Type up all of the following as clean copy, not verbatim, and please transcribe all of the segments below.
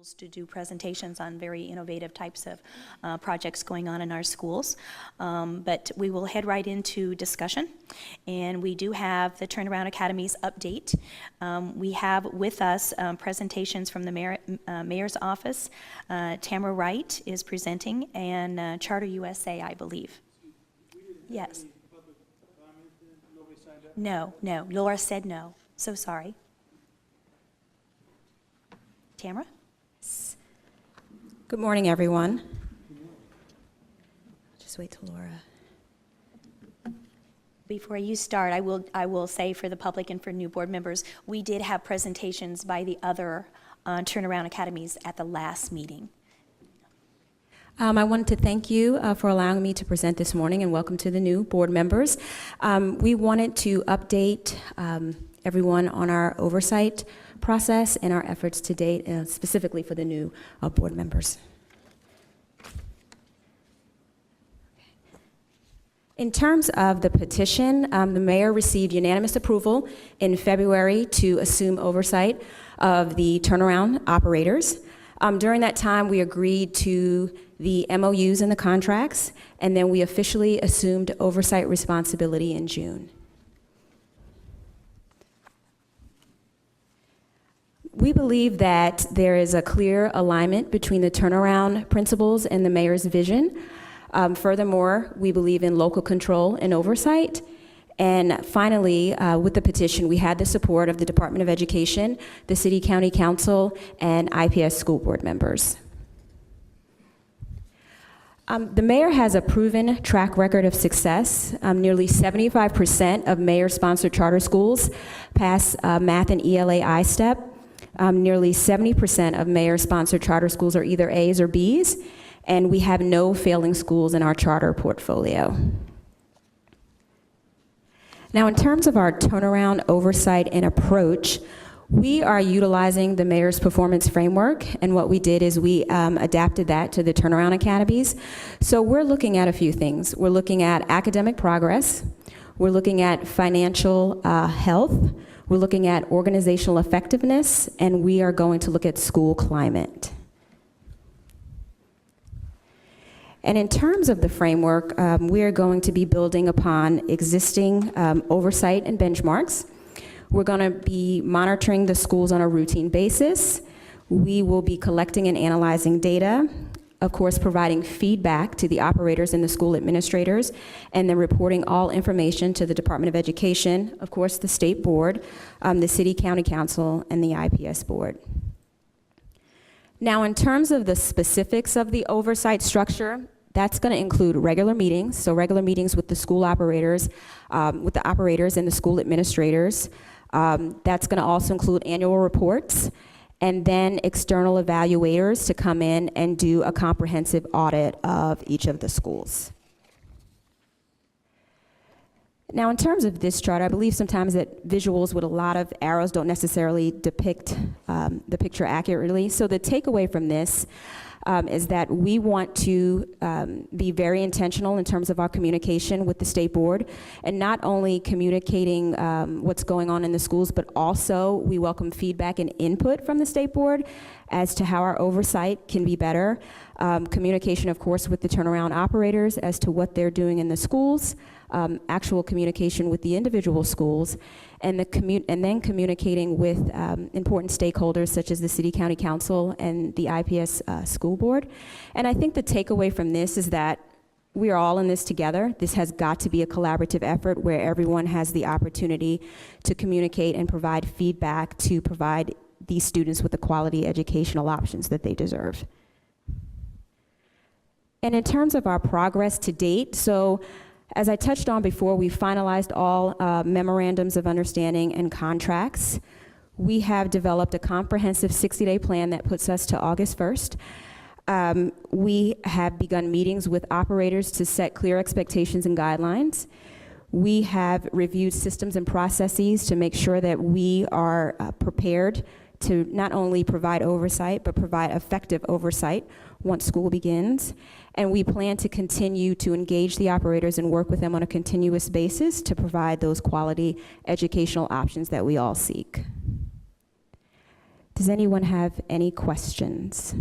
to do presentations on very innovative types of projects going on in our schools. But we will head right into discussion. And we do have the Turnaround Academies update. We have with us presentations from the Mayor's Office. Tamara Wright is presenting, and Charter USA, I believe. Yes. No, Laura said no. So sorry. Tamara? Good morning, everyone. Just wait till Laura. Before you start, I will say for the public and for new board members, we did have presentations by the other Turnaround Academies at the last meeting. I wanted to thank you for allowing me to present this morning, and welcome to the new board members. We wanted to update everyone on our oversight process and our efforts to date, specifically for the new board members. In terms of the petition, the mayor received unanimous approval in February to assume oversight of the turnaround operators. During that time, we agreed to the MOUs and the contracts, and then we officially assumed oversight responsibility in June. We believe that there is a clear alignment between the turnaround principles and the mayor's vision. Furthermore, we believe in local control and oversight. And finally, with the petition, we had the support of the Department of Education, the City County Council, and IPS school board members. The mayor has a proven track record of success. Nearly 75% of mayor-sponsored charter schools pass math and ELA I-STEP. Nearly 70% of mayor-sponsored charter schools are either A's or B's, and we have no failing schools in our charter portfolio. Now, in terms of our turnaround oversight and approach, we are utilizing the mayor's performance framework, and what we did is we adapted that to the turnaround academies. So we're looking at a few things. We're looking at academic progress, we're looking at financial health, we're looking at organizational effectiveness, and we are going to look at school climate. And in terms of the framework, we are going to be building upon existing oversight and benchmarks. We're going to be monitoring the schools on a routine basis. We will be collecting and analyzing data, of course, providing feedback to the operators and the school administrators, and then reporting all information to the Department of Education, of course, the State Board, the City County Council, and the IPS Board. Now, in terms of the specifics of the oversight structure, that's going to include regular meetings, so regular meetings with the school operators, with the operators and the school administrators. That's going to also include annual reports, and then external evaluators to come in and do a comprehensive audit of each of the schools. Now, in terms of this chart, I believe sometimes that visuals with a lot of arrows don't necessarily depict the picture accurately. So the takeaway from this is that we want to be very intentional in terms of our communication with the State Board, and not only communicating what's going on in the schools, but also we welcome feedback and input from the State Board as to how our oversight can be better. Communication, of course, with the turnaround operators as to what they're doing in the schools, actual communication with the individual schools, and then communicating with important stakeholders such as the City County Council and the IPS school board. And I think the takeaway from this is that we are all in this together. This has got to be a collaborative effort where everyone has the opportunity to communicate and provide feedback to provide these students with the quality educational options that they deserve. And in terms of our progress to date, so as I touched on before, we finalized all memorandums of understanding and contracts. We have developed a comprehensive 60-day plan that puts us to August 1st. We have begun meetings with operators to set clear expectations and guidelines. We have reviewed systems and processes to make sure that we are prepared to not only provide oversight, but provide effective oversight once school begins. And we plan to continue to engage the operators and work with them on a continuous basis to provide those quality educational options that we all seek. Does anyone have any questions?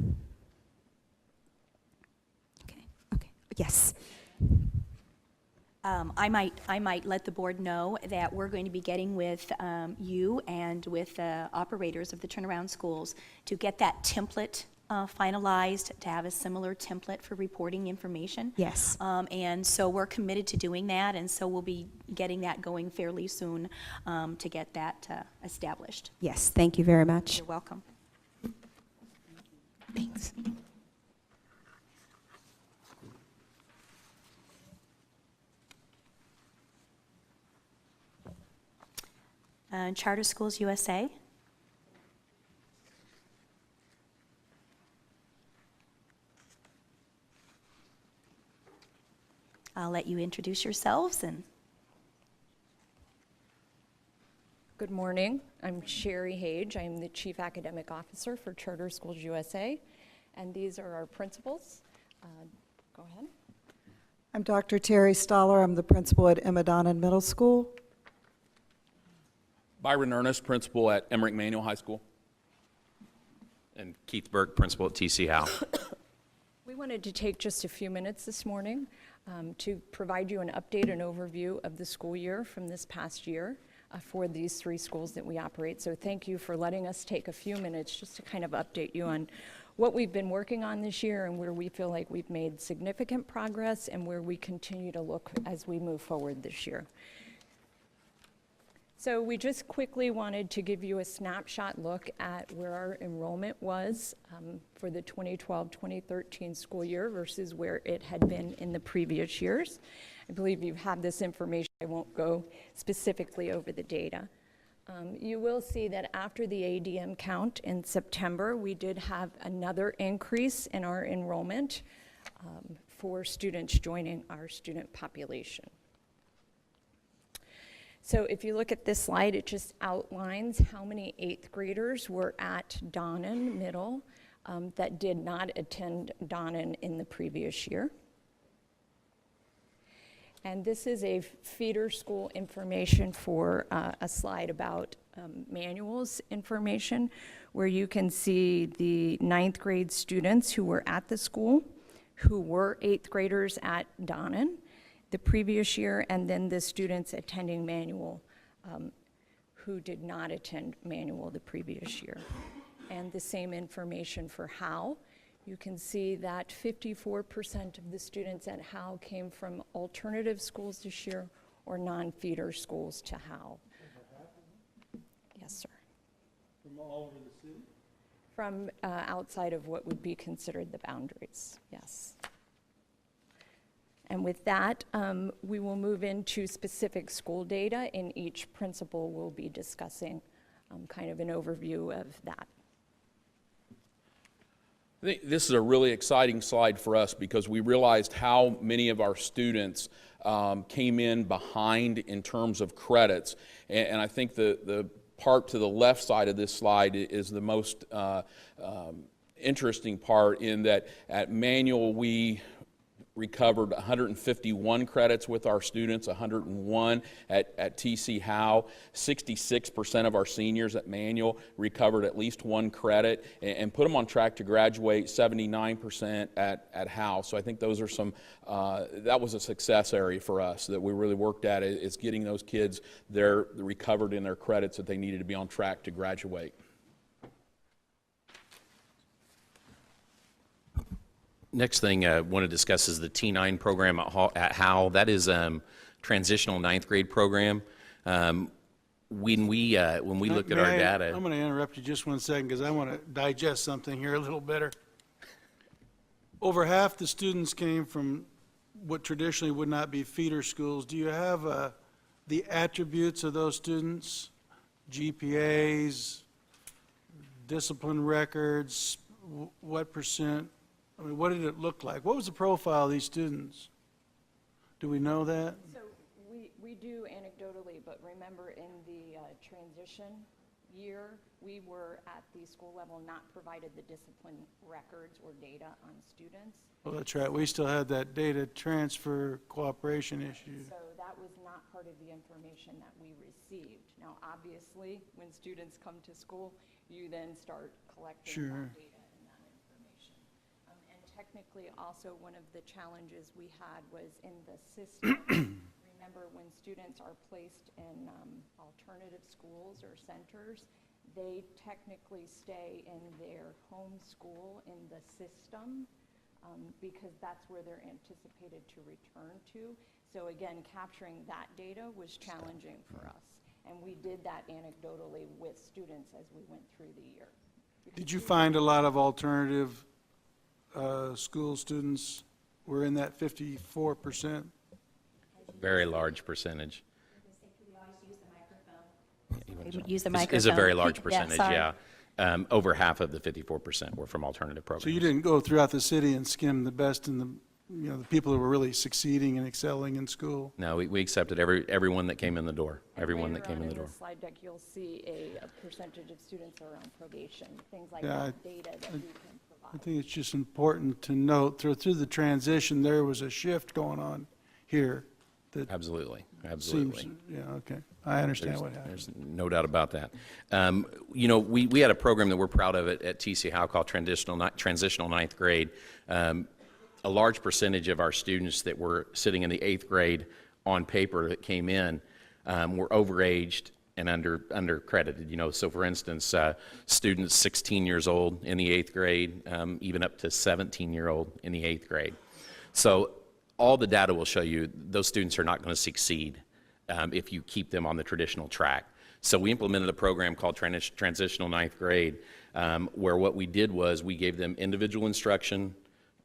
Okay, yes. I might let the board know that we're going to be getting with you and with the operators of the turnaround schools to get that template finalized, to have a similar template for reporting information. Yes. And so we're committed to doing that, and so we'll be getting that going fairly soon to get that established. Yes, thank you very much. You're welcome. Thanks. Charter Schools USA. I'll let you introduce yourselves and Good morning. I'm Sherry Hage. I'm the Chief Academic Officer for Charter Schools USA, and these are our principals. Go ahead. I'm Dr. Terry Stoller. I'm the principal at Emma Donnan Middle School. Byron Ernest, principal at Emmerich Manual High School. And Keith Burke, principal at TC Howe. We wanted to take just a few minutes this morning to provide you an update and overview of the school year from this past year for these 3 schools that we operate. So thank you for letting us take a few minutes just to kind of update you on what we've been working on this year and where we feel like we've made significant progress and where we continue to look as we move forward this year. So we just quickly wanted to give you a snapshot look at where our enrollment was for the 2012-2013 school year versus where it had been in the previous years. I believe you have this information. I won't go specifically over the data. You will see that after the ADM count in September, we did have another increase in our enrollment for students joining our student population. So if you look at this slide, it just outlines how many 8th graders were at Donnan Middle that did not attend Donnan in the previous year. And this is a feeder school information for a slide about manuals information, where you can see the 9th grade students who were at the school, who were 8th graders at Donnan the previous year, and then the students attending manual who did not attend manual the previous year. And the same information for Howe. You can see that 54% of the students at Howe came from alternative schools this year or non-feeder schools to Howe. Yes, sir. From all over the city? From outside of what would be considered the boundaries, yes. And with that, we will move into specific school data, and each principal will be discussing kind of an overview of that. I think this is a really exciting slide for us because we realized how many of our students came in behind in terms of credits. And I think the part to the left side of this slide is the most interesting part, in that at Manual we recovered 151 credits with our students, 101 at TC Howe. 66% of our seniors at Manual recovered at least 1 credit and put them on track to graduate. 79% at Howe. So I think those are some, that was a success area for us that we really worked at, is getting those kids there recovered in their credits that they needed to be on track to graduate. Next thing I want to discuss is the T9 program at Howe. That is transitional 9th grade program. When we looked at our data. I'm going to interrupt you just 1 second because I want to digest something here a little better. Over half the students came from what traditionally would not be feeder schools. Do you have the attributes of those students? GPAs, discipline records, what percent? I mean, what did it look like? What was the profile of these students? Do we know that? So we do anecdotally, but remember in the transition year, we were at the school level not provided the discipline records or data on students. Well, that's right, we still had that data transfer cooperation issue. So that was not part of the information that we received. Now, obviously, when students come to school, you then start collecting Sure. that data and that information. And technically, also, one of the challenges we had was in the system. Remember, when students are placed in alternative schools or centers, they technically stay in their home school in the system because that's where they're anticipated to return to. So again, capturing that data was challenging for us. And we did that anecdotally with students as we went through the year. Did you find a lot of alternative school students were in that 54%? Very large percentage. Use the microphone. Is a very large Yeah, percentage, sorry. yeah. Over half of the 54% were from alternative programs. So you didn't go throughout the city and skim the best and the people who were really succeeding and excelling in school? No, we accepted everyone that came in the door, And everyone that later came on in the door. the slide deck, you'll see a percentage of students are on probation, things like Yeah, that data that we can I provide. think it's just important to note, through the transition, there was a shift going on here that Absolutely, seems, absolutely. yeah, okay. I understand what happened. There's no doubt about that. You know, we had a program that we're proud of at TC Howe called Transitional Ninth Grade. A large percentage of our students that were sitting in the 8th grade on paper that came in were overaged and undercredited. You know, so for instance, students 16 years old in the 8th grade, even up to 17-year-old in the 8th grade. So all the data will show you those students are not going to succeed if you keep them on the traditional track. So we implemented a program called Transitional Ninth Grade, where what we did was we gave them individual instruction,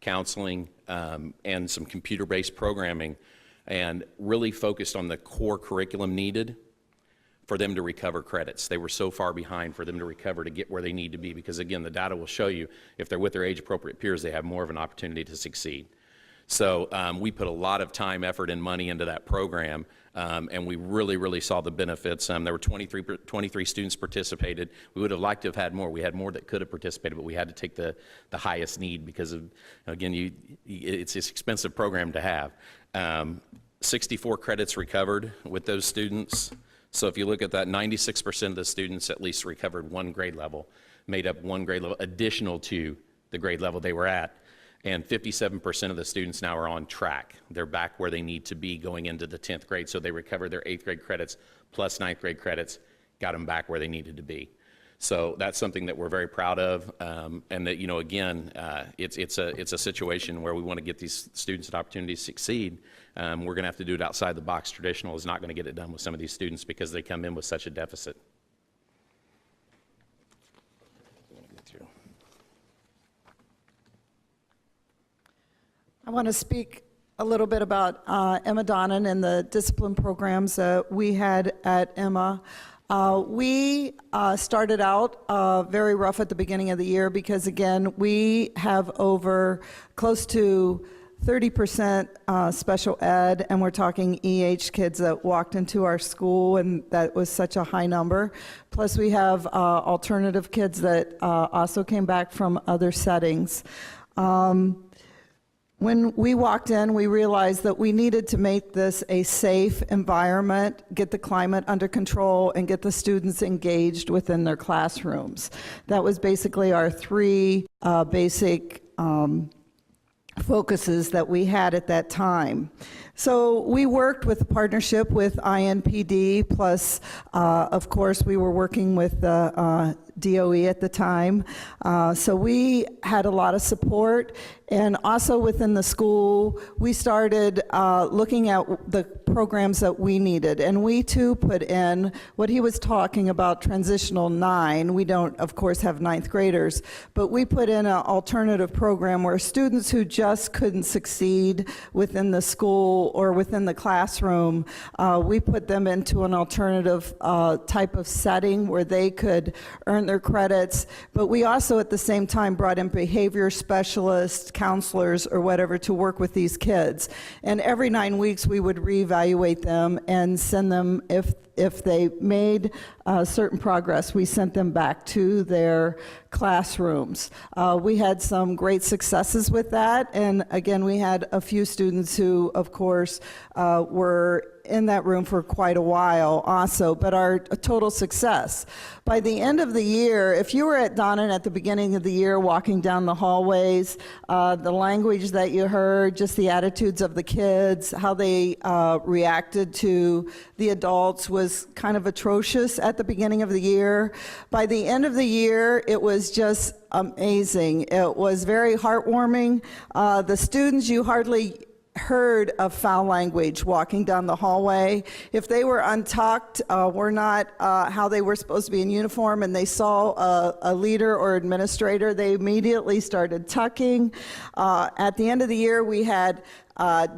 counseling, and some computer-based programming, and really focused on the core curriculum needed for them to recover credits. They were so far behind for them to recover to get where they need to be, because again, the data will show you if they're with their age-appropriate peers, they have more of an opportunity to succeed. So we put a lot of time, effort, and money into that program, and we really saw the benefits. There were 23 students participated. We would have liked to have had more. We had more that could have participated, but we had to take the highest need because of, again, it's an expensive program to have. 64 credits recovered with those students. So if you look at that, 96% of the students at least recovered one grade level, made up one grade level additional to the grade level they were at. And 57% of the students now are on track. They're back where they need to be going into the 10th grade. So they recovered their 8th grade credits plus 9th grade credits, got them back where they needed to be. So that's something that we're very proud of. And that, you know, again, it's a situation where we want to get these students an opportunity to succeed. We're going to have to do it outside the box. Traditional is not going to get it done with some of these students because they come in with such a deficit. I want to speak a little bit about Emma Donnan and the discipline programs that we had at Emma. We started out very rough at the beginning of the year because, again, we have over close to 30% special ed, and we're talking EH kids that walked into our school, and that was such a high number. Plus, we have alternative kids that also came back from other settings. When we walked in, we realized that we needed to make this a safe environment, get the climate under control, and get the students engaged within their classrooms. That was basically our three basic focuses that we had at that time. So we worked with a partnership with INPD, plus, of course, we were working with the DOE at the time. So we had a lot of support. And also within the school, we started looking at the programs that we needed. And we too put in what he was talking about, Transitional 9. We don't, of course, have 9th graders, but we put in an alternative program where students who just couldn't succeed within the school or within the classroom, we put them into an alternative type of setting where they could earn their credits, but we also at the same time brought in behavior specialists, counselors, or whatever to work with these kids. And every 9 weeks, we would reevaluate them and send them, if they made certain progress, we sent them back to their classrooms. We had some great successes with that, and again, we had a few students who, of course, were in that room for quite a while also, but our total success. By the end of the year, if you were at Donnan at the beginning of the year walking down the hallways, the language that you heard, just the attitudes of the kids, how they reacted to the adults was kind of atrocious at the beginning of the year. By the end of the year, it was just amazing. It was very heartwarming. The students, you hardly heard of foul language walking down the hallway. If they were untucked, were not how they were supposed to be in uniform, and they saw a leader or administrator, they immediately started tucking. At the end of the year, we had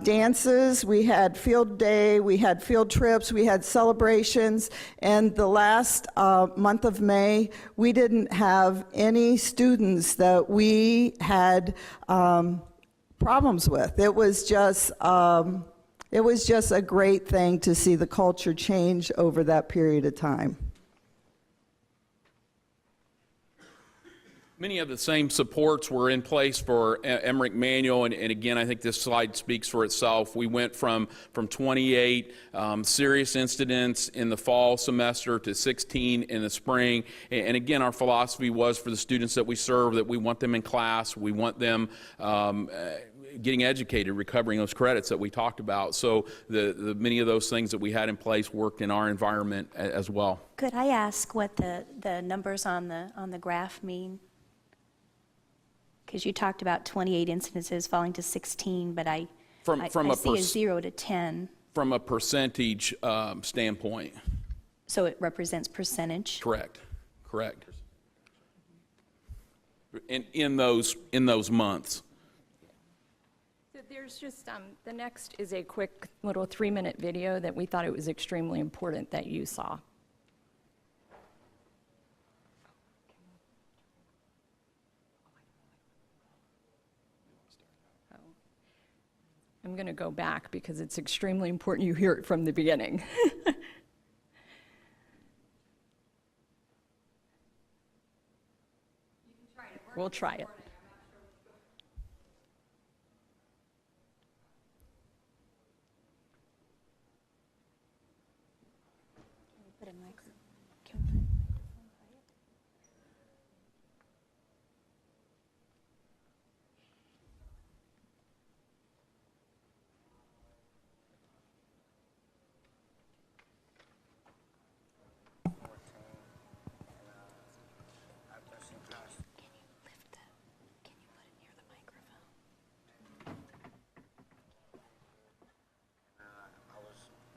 dances, we had field day, we had field trips, we had celebrations, and the last month of May, we didn't have any students that we had problems with. It was just a great thing to see the culture change over that period of time. Many of the same supports were in place for Emmerich Manual, and again, I think this slide speaks for itself. We went from 28 serious incidents in the fall semester to 16 in the spring, and again, our philosophy was for the students that we serve that we want them in class, we want them getting educated, recovering those credits that we talked about. So the many of those things that we had in place worked in our environment as well. Could I ask what the numbers on the graph mean? Because you talked about 28 incidences falling to 16, but I see a 0 to 10. From a percentage standpoint. So it represents percentage? Correct. In those months. So there's just, the next is a quick little 3-minute video that we thought it was extremely important that you saw. I'm going to go back because it's extremely important you hear it from the beginning. We'll try it.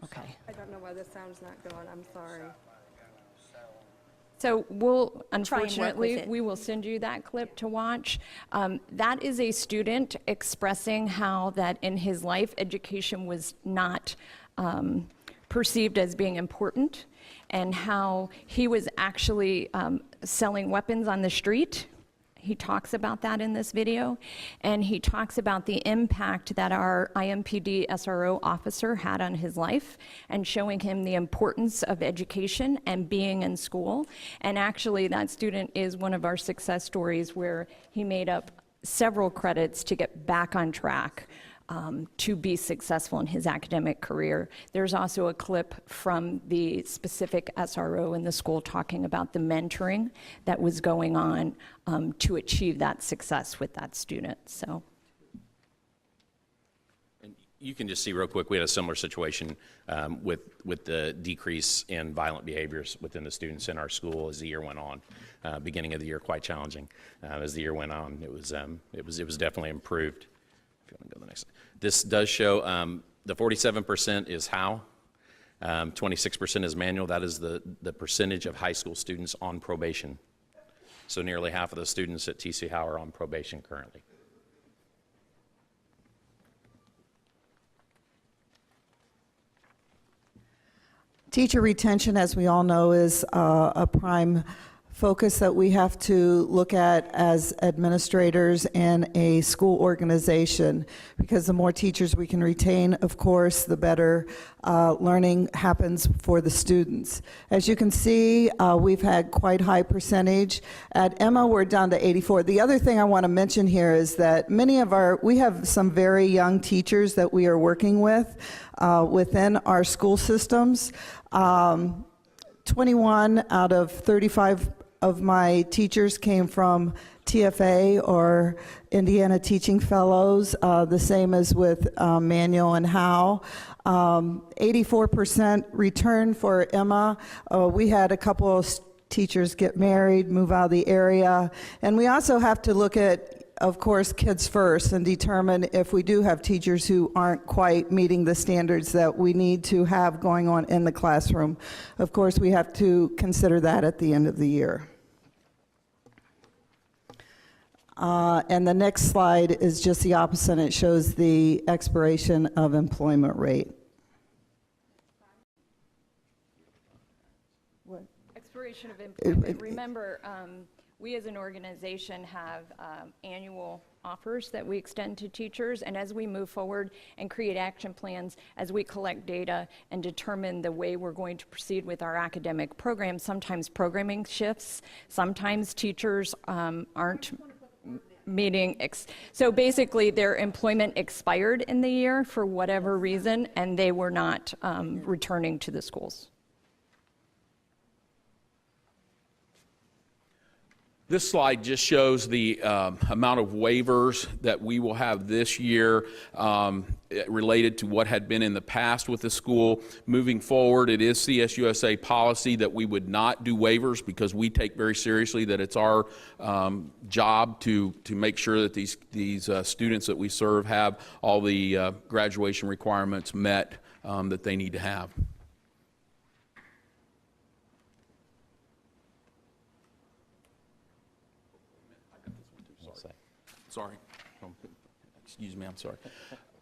Okay. I don't know why the sound's not going, I'm sorry. So we'll, Try and work with unfortunately, it. we will send you that clip to watch. That is a student expressing how that in his life, education was not perceived as being important, and how he was actually selling weapons on the street. He talks about that in this video, and he talks about the impact that our IMPD SRO officer had on his life, and showing him the importance of education and being in school. And actually, that student is one of our success stories where he made up several credits to get back on track to be successful in his academic career. There's also a clip from the specific SRO in the school talking about the mentoring that was going on to achieve that success with that student. So. And you can just see real quick, we had a similar situation with the decrease in violent behaviors within the students in our school as the year went on. Beginning of the year, quite challenging. As the year went on, it was definitely improved. If you want to go to the next. This does show the 47% is Howe, 26% is Manual. That is the percentage of high school students on probation. So nearly half of the students at TC Howe are on probation currently. Teacher retention, as we all know, is a prime focus that we have to look at as administrators and a school organization, because the more teachers we can retain, of course, the better learning happens for the students. As you can see, we've had quite high percentage. At Emma, we're down to 84. The other thing I want to mention here is that we have some very young teachers that we are working with within our school systems. 21 out of 35 of my teachers came from TFA or Indiana Teaching Fellows, the same as with Manual and Howe. 84% return for Emma. We had a couple of teachers get married, move out of the area. And we also have to look at, of course, kids first and determine if we do have teachers who aren't quite meeting the standards that we need to have going on in the classroom. Of course, we have to consider that at the end of the year. And the next slide is just the opposite. It shows the expiration of employment rate. Expiration of employment. Remember, we as an organization have annual offers that we extend to teachers, and as we move forward and create action plans, as we collect data and determine the way we're going to proceed with our academic program, sometimes programming shifts, sometimes teachers aren't meeting. So basically, their employment expired in the year for whatever reason, and they were not returning to the schools. This slide just shows the amount of waivers that we will have this year related to what had been in the past with the school. Moving forward, it is CSUSA policy that we would not do waivers because we take very seriously that it's our job to make sure that these students that we serve have all the graduation requirements met that they need to have. Sorry. Excuse me, I'm sorry.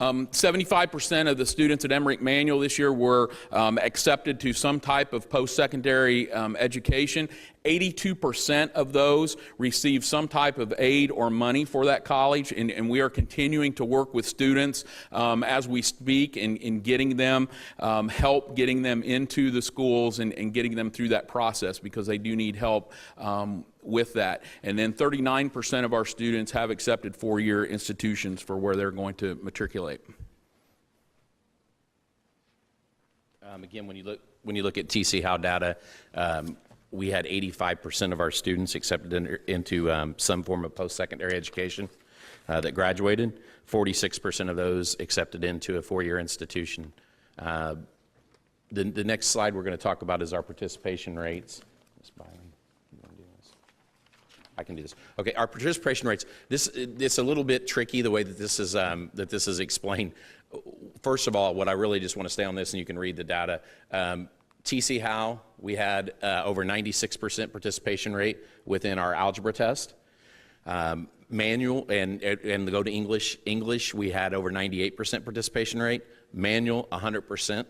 75% of the students at Emmerich Manual this year were accepted to some type of post-secondary education. 82% of those received some type of aid or money for that college, and we are continuing to work with students as we speak in getting them help, getting them into the schools and getting them through that process because they do need help with that. And then 39% of our students have accepted four-year institutions for where they're going to matriculate. Again, when you look at TC Howe data, we had 85% of our students accepted into some form of post-secondary education that graduated. 46% of those accepted into a four-year institution. The next slide we're going to talk about is our participation rates. Ms. Byron, you want to do this? I can do this. Okay, our participation rates. It's a little bit tricky the way that this is explained. First of all, what I really just want to stay on this, and you can read the data. TC Howe, we had over 96% participation rate within our algebra test. Manual and go to English, we had over 98% participation rate. Manual, 100%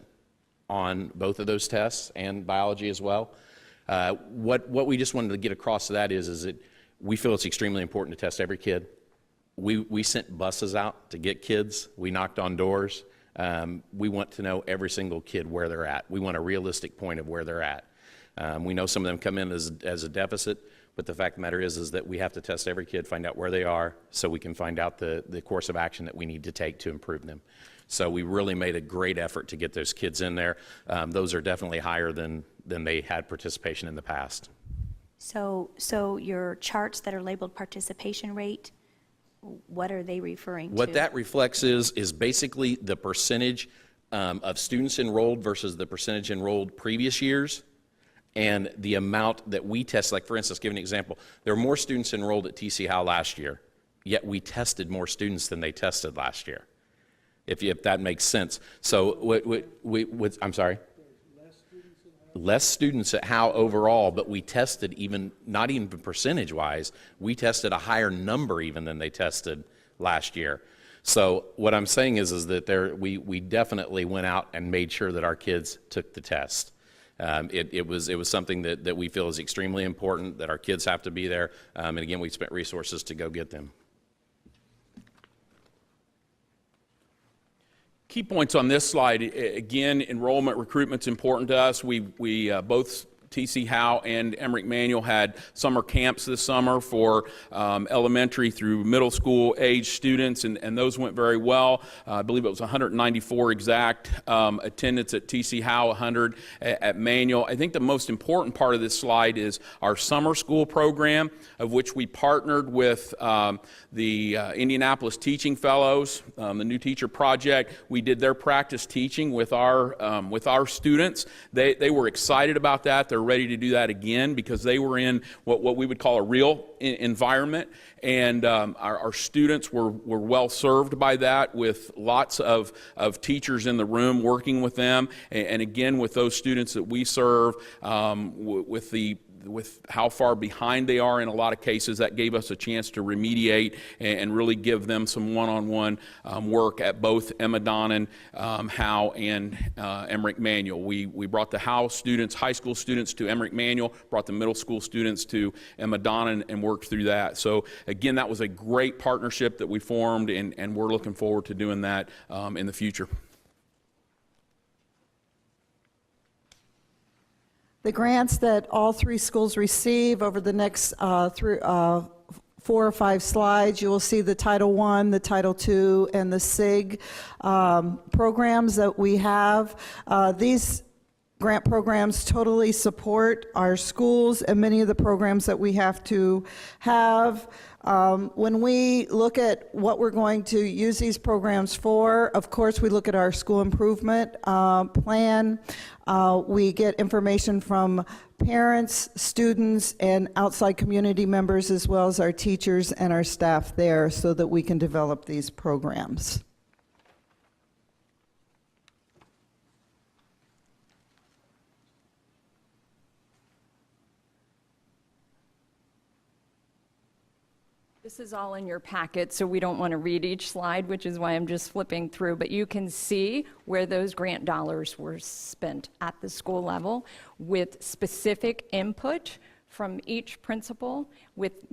on both of those tests, and biology as well. What we just wanted to get across to that is that we feel it's extremely important to test every kid. We sent buses out to get kids. We knocked on doors. We want to know every single kid where they're at. We want a realistic point of where they're at. We know some of them come in as a deficit, but the fact of the matter is that we have to test every kid, find out where they are, so we can find out the course of action that we need to take to improve them. So we really made a great effort to get those kids in there. Those are definitely higher than they had participation in the past. So your charts that are labeled participation rate, what are they referring to? What that reflects is basically the percentage of students enrolled versus the percentage enrolled previous years, and the amount that we test. Like, for instance, give an example. There were more students enrolled at TC Howe last year, yet we tested more students than they tested last year, if that makes sense. So I'm sorry? Less students at Howe overall, but we tested not even percentage-wise, we tested a higher number even than they tested last year. So what I'm saying is that we definitely went out and made sure that our kids took the test. It was something that we feel is extremely important, that our kids have to be there, and again, we spent resources to go get them. Key points on this slide, again, enrollment, recruitment's important to us. We both TC Howe and Emmerich Manual had summer camps this summer for elementary through middle school age students, and those went very well. I believe it was 194 exact attendance at TC Howe, 100 at Manual. I think the most important part of this slide is our summer school program, of which we partnered with the Indianapolis Teaching Fellows, the New Teacher Project. We did their practice teaching with our students. They were excited about that. They're ready to do that again because they were in what we would call a real environment, and our students were well served by that, with lots of teachers in the room working with them, and again with those students that we serve, with how far behind they are in a lot of cases, that gave us a chance to remediate and really give them some one-on-one work at both Emma Donnan, Howe, and Emmerich Manual. We brought the Howe students, high school students, to Emmerich Manual, brought the middle school students to Emma Donnan, and worked through that. So again, that was a great partnership that we formed, and we're looking forward to doing that in the future. The grants that all three schools receive over the next 4 or 5 slides, you will see the Title I, the Title II, and the SIG programs that we have. These grant programs totally support our schools and many of the programs that we have to have. When we look at what we're going to use these programs for, of course, we look at our school improvement plan. We get information from parents, students, and outside community members, as well as our teachers and our staff there, so that we can develop these programs. This is all in your packet, so we don't want to read each slide, which is why I'm just flipping through. But you can see where those grant dollars were spent at the school level, with specific input from each principal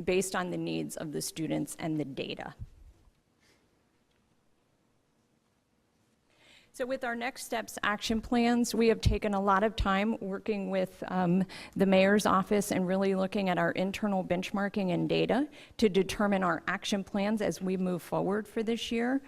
based on the needs of the students and the data. So with our next steps action plans, we have taken a lot of time working with the mayor's office and really looking at our internal benchmarking and data to determine our action plans as we move forward for this year.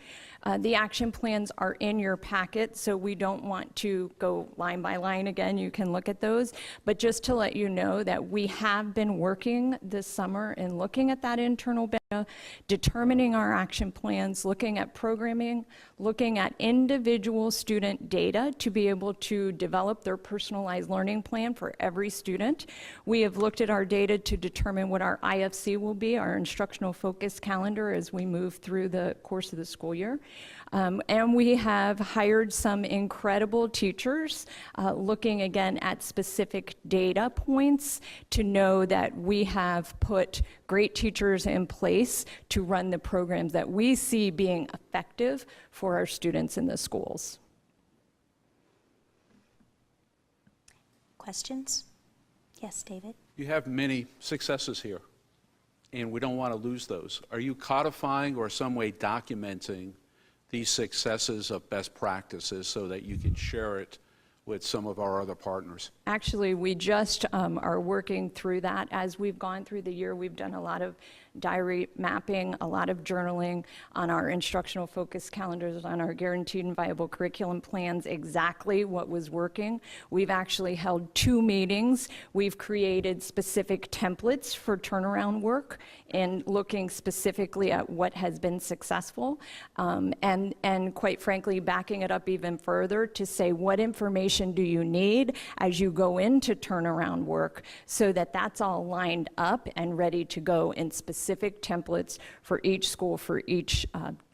The action plans are in your packet, so we don't want to go line by line again. You can look at those. But just to let you know that we have been working this summer and looking at that internal data, determining our action plans, looking at programming, looking at individual student data to be able to develop their personalized learning plan for every student. We have looked at our data to determine what our IFC will be, our instructional focus calendar, as we move through the course of the school year. And we have hired some incredible teachers, looking again at specific data points to know that we have put great teachers in place to run the programs that we see being effective for our students in the schools. Questions? Yes, David? You have many successes here, and we don't want to lose those. Are you codifying or some way documenting these successes of best practices so that you can share it with some of our other partners? Actually, we just are working through that. As we've gone through the year, we've done a lot of diary mapping, a lot of journaling on our instructional focus calendars, on our guaranteed and viable curriculum plans, exactly what was working. We've actually held 2 meetings. We've created specific templates for turnaround work and looking specifically at what has been successful, and quite frankly, backing it up even further to say, what information do you need as you go into turnaround work, so that that's all lined up and ready to go in specific templates for each school, for each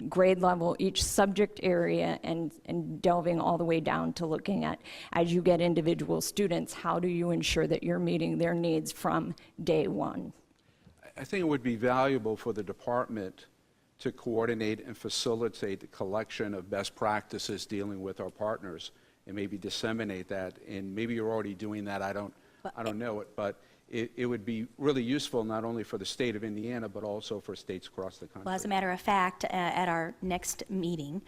grade level, each subject area, and delving all the way down to looking at, as you get individual students, how do you ensure that you're meeting their needs from day one? I think it would be valuable for the department to coordinate and facilitate the collection of best practices dealing with our partners and maybe disseminate that. And maybe you're already doing that, I don't know it, but it would be really useful not only for the state of Indiana, but also for states across the country. Well, as a matter of fact, at our next meeting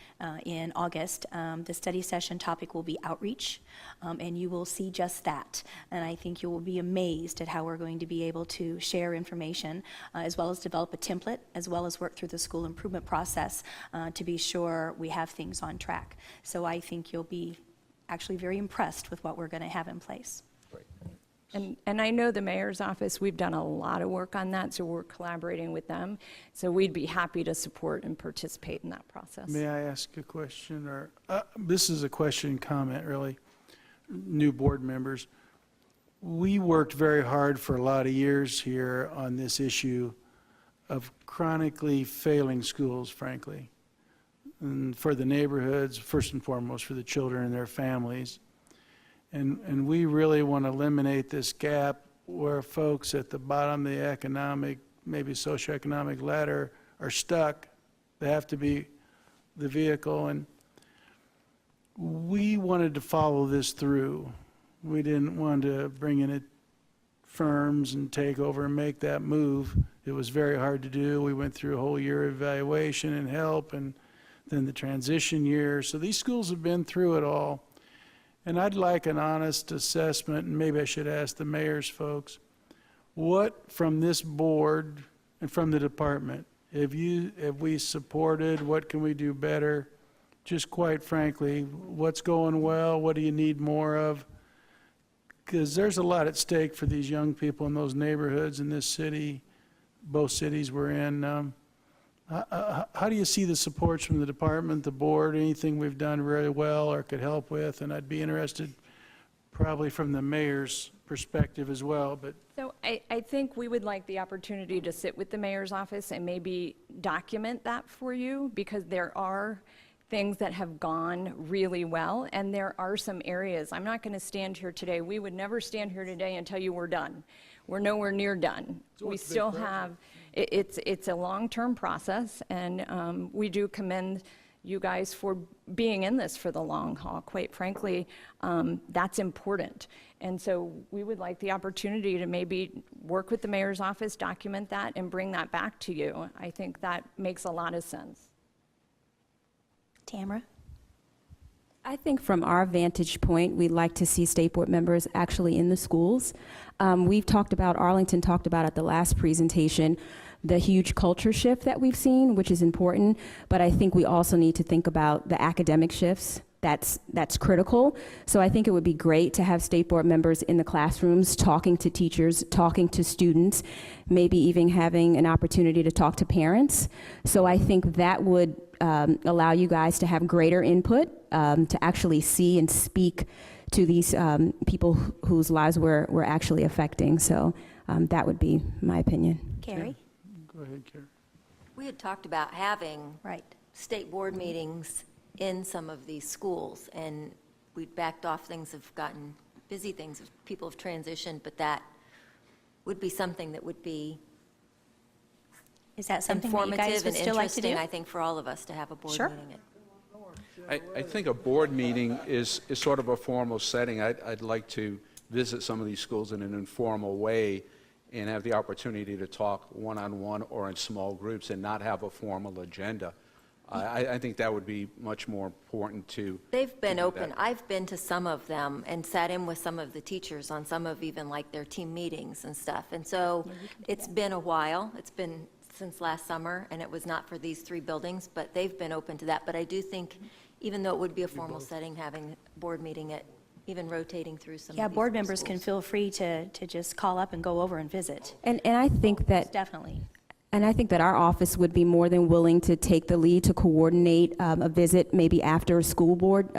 in August, the study session topic will be outreach, and you will see just that. And I think you will be amazed at how we're going to be able to share information, as well as develop a template, as well as work through the school improvement process to be sure we have things on track. So I think you'll be actually very impressed with what we're going to have in place. And I know the mayor's office, we've done a lot of work on that, so we're collaborating with them. So we'd be happy to support and participate in that process. May I ask a question, or, this is a question comment, really, new board members. We worked very hard for a lot of years here on this issue of chronically failing schools, frankly, and for the neighborhoods, first and foremost for the children and their families. And we really want to eliminate this gap where folks at the bottom of the economic, maybe socioeconomic ladder are stuck. They have to be the vehicle. And we wanted to follow this through. We didn't want to bring in firms and take over and make that move. It was very hard to do. We went through a whole year of evaluation and help, and then the transition year. So these schools have been through it all. And I'd like an honest assessment, and maybe I should ask the mayor's folks, what from this board and from the department, have we supported, what can we do better? Just quite frankly, what's going well, what do you need more of? Because there's a lot at stake for these young people in those neighborhoods in this city, both cities we're in. How do you see the supports from the department, the board, anything we've done really well or could help with? And I'd be interested probably from the mayor's perspective as well, but So I think we would like the opportunity to sit with the mayor's office and maybe document that for you, because there are things that have gone really well, and there are some areas. I'm not going to stand here today. We would never stand here today and tell you we're done. We're nowhere near done. We still have, it's a long-term process, and we do commend you guys for being in this for the long haul. Quite frankly, that's important. And so we would like the opportunity to maybe work with the mayor's office, document that, and bring that back to you. I think that makes a lot of sense. Tamara? I think from our vantage point, we'd like to see state board members actually in the schools. We've talked about, Arlington talked about at the last presentation, the huge culture shift that we've seen, which is important, but I think we also need to think about the academic shifts. That's critical. So I think it would be great to have state board members in the classrooms talking to teachers, talking to students, maybe even having an opportunity to talk to parents. So I think that would allow you guys to have greater input, to actually see and speak to these people whose lives we're actually affecting. So that would be my opinion. Carrie? go ahead, Karen. We had talked about having Right. state board meetings in some of these schools, and we'd backed off. Things have gotten busy, people have transitioned, but that would be something that would be Is that something that you guys informative would and still like to do? interesting, I think, for all of us to have a board Sure. meeting. I think a board meeting is sort of a formal setting. I'd like to visit some of these schools in an informal way and have the opportunity to talk one-on-one or in small groups and not have a formal agenda. I think that would be much more important to. They've been to do open. that. I've been to some of them and sat in with some of the teachers on some of even like their team meetings and stuff. And so it's been a while. It's been since last summer, and it was not for these three buildings, but they've been open to that. But I do think, even though it would be a formal setting, having a board meeting, even rotating through some of Yeah, these board other members can schools. feel free to just call up and go over and visit. And I think that Definitely. And I think that our office would be more than willing to take the lead to coordinate a visit maybe after a school board,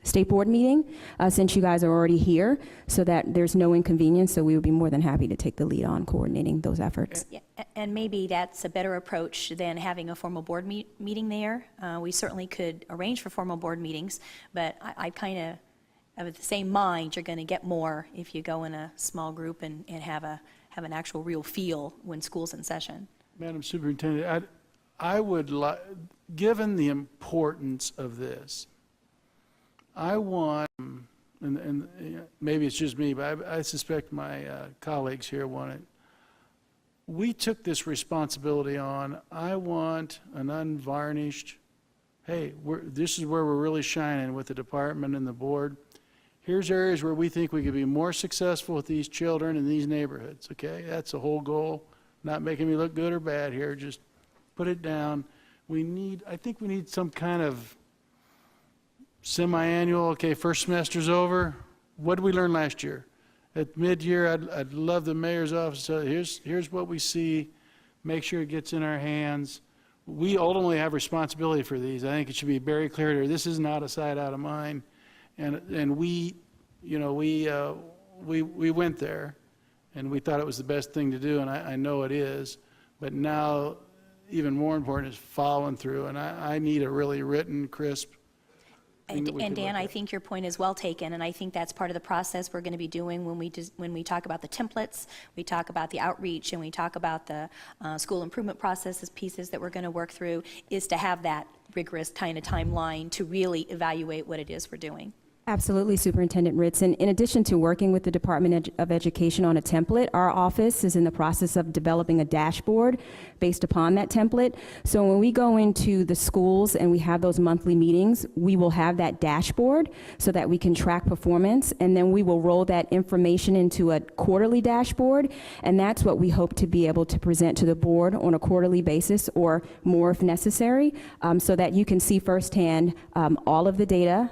state board meeting, since you guys are already here, so that there's no inconvenience. So we would be more than happy to take the lead on coordinating those efforts. Yeah, and maybe that's a better approach than having a formal board meeting there. We certainly could arrange for formal board meetings, but I kind of, of the same mind, you're going to get more if you go in a small group and have an actual real feel when school's in session. Madam Superintendent, I would like, given the importance of this, I want, and maybe it's just me, but I suspect my colleagues here want it. We took this responsibility on. I want an unvarnished, hey, this is where we're really shining with the department and the board. Here's areas where we think we could be more successful with these children in these neighborhoods, okay? That's the whole goal. Not making me look good or bad here, just put it down. I think we need some kind of semi-annual, okay, first semester's over. What did we learn last year? At mid-year, I'd love the mayor's office to, here's what we see. Make sure it gets in our hands. We ultimately have responsibility for these. I think it should be very clear here. This is not a sight out of mind. And we, you know, we went there, and we thought it was the best thing to do, and I know it is. But now, even more important is following through, and I need a really written, crisp thing that we And could Dan, look I at. think your point is well taken, and I think that's part of the process we're going to be doing when we talk about the templates, we talk about the outreach, and we talk about the school improvement processes pieces that we're going to work through, is to have that rigorous kind of timeline to really evaluate what it is we're doing. Absolutely, Superintendent Ritz. And in addition to working with the Department of Education on a template, our office is in the process of developing a dashboard based upon that template. So when we go into the schools and we have those monthly meetings, we will have that dashboard so that we can track performance, and then we will roll that information into a quarterly dashboard, and that's what we hope to be able to present to the board on a quarterly basis, or more if necessary, so that you can see firsthand all of the data,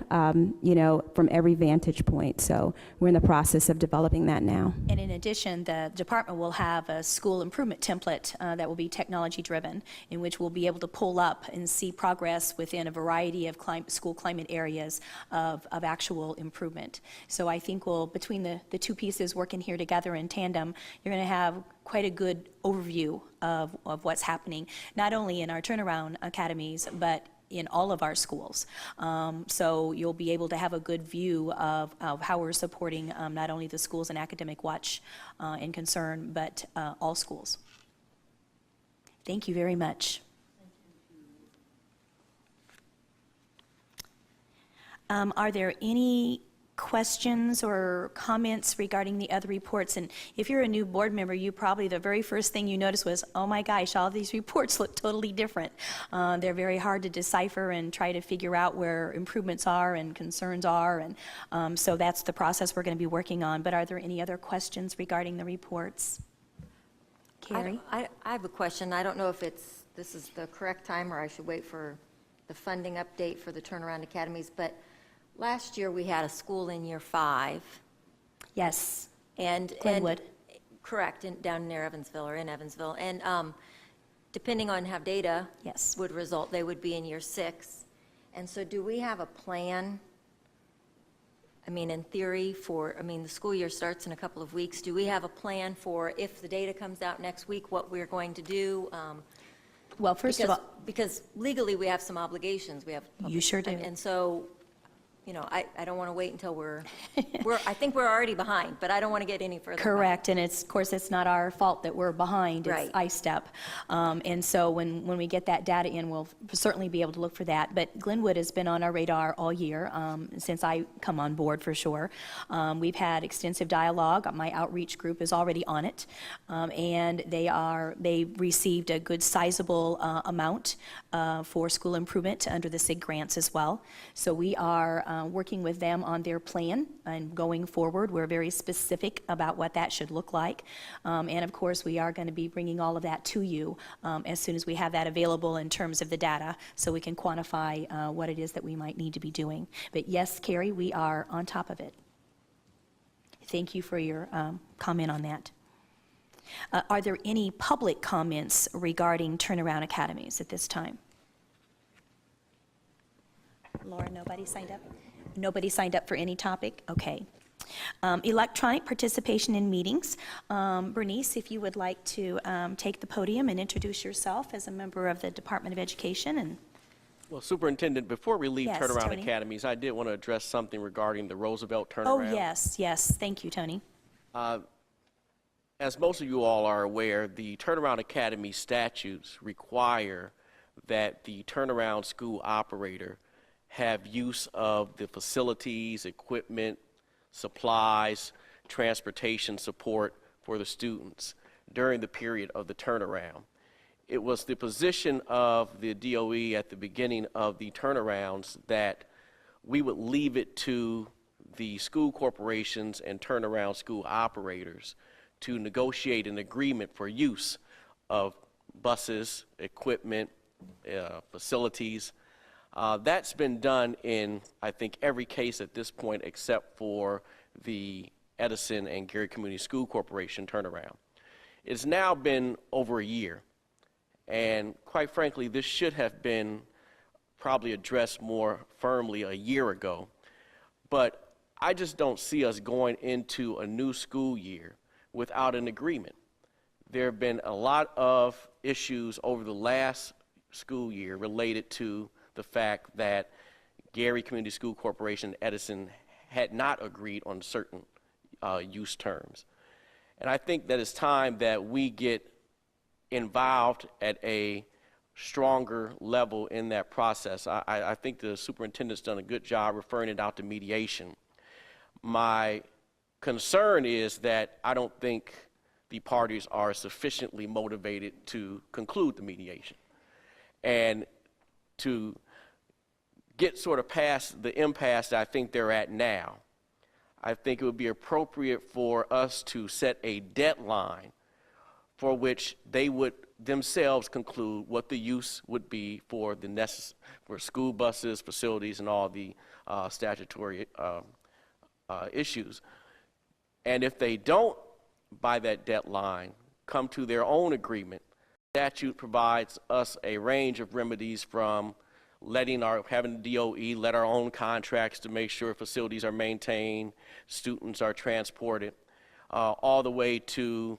you know, from every vantage point. So we're in the process of developing that now. And in addition, the department will have a school improvement template that will be technology-driven, in which we'll be able to pull up and see progress within a variety of school climate areas of actual improvement. So I think between the two pieces working here together in tandem, you're going to have quite a good overview of what's happening, not only in our turnaround academies, but in all of our schools. So you'll be able to have a good view of how we're supporting not only the schools in academic watch and concern, but all schools. Thank you very much. Are there any questions or comments regarding the other reports? And if you're a new board member, probably the very first thing you noticed was, oh my gosh, all these reports look totally different. They're very hard to decipher and try to figure out where improvements are and concerns are, and so that's the process we're going to be working on. But are there any other questions regarding the reports? Carrie? I have a question. I don't know if this is the correct time, or I should wait for the funding update for the turnaround academies, but last year we had a school in year 5. Yes. And Glenwood. Correct, down near Evansville, or in Evansville. And depending on how data Yes. would result, they would be in year 6. And so do we have a plan? I mean, in theory, the school year starts in a couple of weeks. Do we have a plan for, if the data comes out next week, what we're going to do? Well, first of all, Because legally, we have some obligations. We have. You sure do. And so, you know, I don't want to wait until I think we're already behind, but I don't want to get any further behind. correct, and of course, it's not our fault that we're behind. Right. It's ISTEP. And so when we get that data in, we'll certainly be able to look for that. But Glenwood has been on our radar all year, since I come on board, for sure. We've had extensive dialogue. My outreach group is already on it, and they received a good sizable amount for school improvement under the SIG grants as well. So we are working with them on their plan, and going forward, we're very specific about what that should look like. And of course, we are going to be bringing all of that to you as soon as we have that available in terms of the data, so we can quantify what it is that we might need to be doing. But yes, Carrie, we are on top of it. Thank you for your comment on that. Are there any public comments regarding turnaround academies at this time? Laura, nobody signed up? Nobody signed up for any topic? Okay. Electronic participation in meetings. Bernice, if you would like to take the podium and introduce yourself as a member of the Department of Education. And Well, Superintendent, before we leave Yes, turnaround Tony. academies, I did want to address something regarding the Roosevelt turnaround. oh, yes, thank you, Tony. As most of you all are aware, the Turnaround Academy statutes require that the turnaround school operator have use of the facilities, equipment, supplies, transportation support for the students during the period of the turnaround. It was the position of the DOE at the beginning of the turnarounds that we would leave it to the school corporations and turnaround school operators to negotiate an agreement for use of buses, equipment, facilities. That's been done in, I think, every case at this point except for the Edison and Gary Community School Corporation turnaround. It's now been over a year, and quite frankly, this should have been probably addressed more firmly a year ago, but I just don't see us going into a new school year without an agreement. There have been a lot of issues over the last school year related to the fact that Gary Community School Corporation and Edison had not agreed on certain use terms. And I think that it's time that we get involved at a stronger level in that process. I think the superintendent's done a good job referring it out to mediation. My concern is that I don't think the parties are sufficiently motivated to conclude the mediation. And to get sort of past the impasse that I think they're at now, I think it would be appropriate for us to set a deadline for which they would themselves conclude what the use would be for for school buses, facilities, and all the statutory issues. And if they don't, by that deadline, come to their own agreement, statute provides us a range of remedies from having the DOE let our own contracts to make sure facilities are maintained, students are transported, all the way to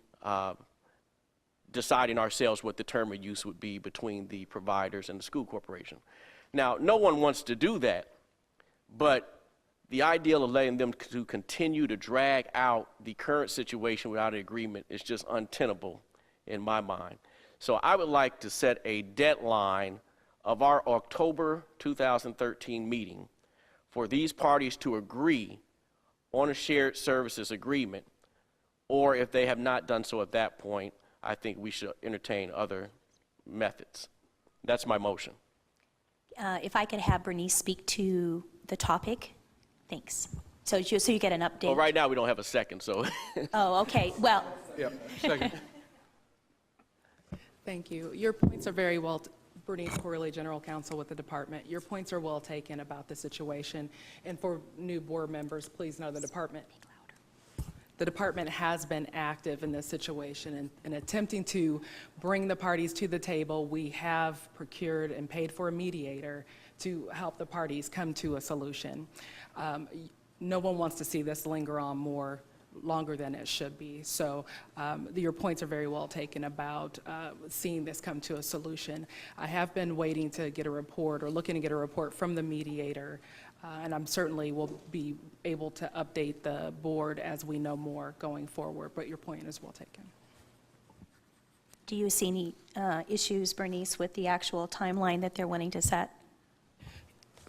deciding ourselves what the term of use would be between the providers and the school corporation. Now, no one wants to do that, but the idea of letting them to continue to drag out the current situation without an agreement is just untenable in my mind. So I would like to set a deadline of our October 2013 meeting for these parties to agree on a shared services agreement, or if they have not done so at that point, I think we should entertain other methods. That's my motion. If I could have Bernice speak to the topic, thanks. So you get an update. Well, right now we don't have a second, so. Oh, okay, well, Yep, second. Thank you. Your points are very well, Bernice Corley, General Counsel with the department. Your points are well taken about the situation. And for new board members, please know the department has been active in this situation in attempting to bring the parties to the table. We have procured and paid for a mediator to help the parties come to a solution. No one wants to see this linger on longer than it should be. So your points are very well taken about seeing this come to a solution. I have been waiting to get a report or looking to get a report from the mediator, and I'm certainly will be able to update the board as we know more going forward, but your point is well taken. do you see any issues, Bernice, with the actual timeline that they're wanting to set?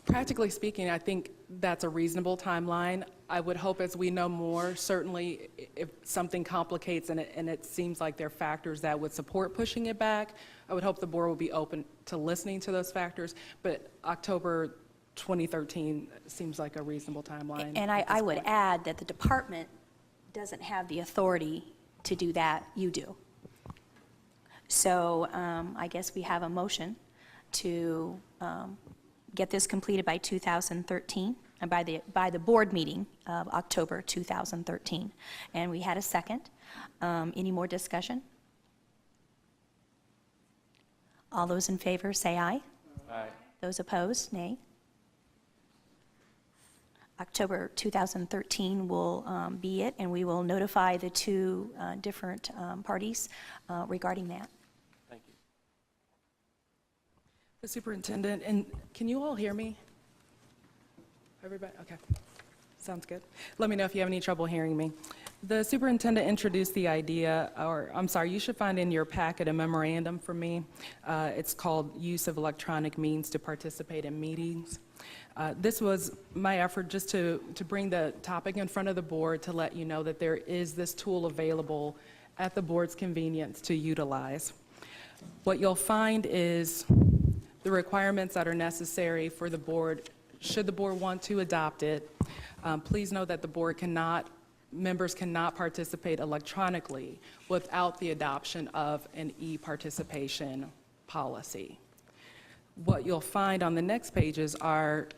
Practically speaking, I think that's a reasonable timeline. I would hope as we know more, certainly if something complicates and it seems like there are factors that would support pushing it back, I would hope the board will be open to listening to those factors. But October 2013 seems like a reasonable timeline. And I would add that the department doesn't have the authority to do that, you do. So I guess we have a motion to get this completed by 2013, and by the board meeting of October 2013. And we had a second. Any more discussion? All those in favor say aye. Aye. Those opposed, nay. October 2013 will be it, and we will notify the two different parties regarding that. Thank you. The superintendent, and can you all hear me? Everybody, okay. Sounds good. Let me know if you have any trouble hearing me. The superintendent introduced the idea, you should find in your packet a memorandum from me. It's called Use of Electronic Means to Participate in Meetings. This was my effort just to bring the topic in front of the board to let you know that there is this tool available at the board's convenience to utilize. What you'll find is the requirements that are necessary for the board, should the board want to adopt it. Please know that the board members cannot participate electronically without the adoption of an e-participation policy. What you'll find on the next pages are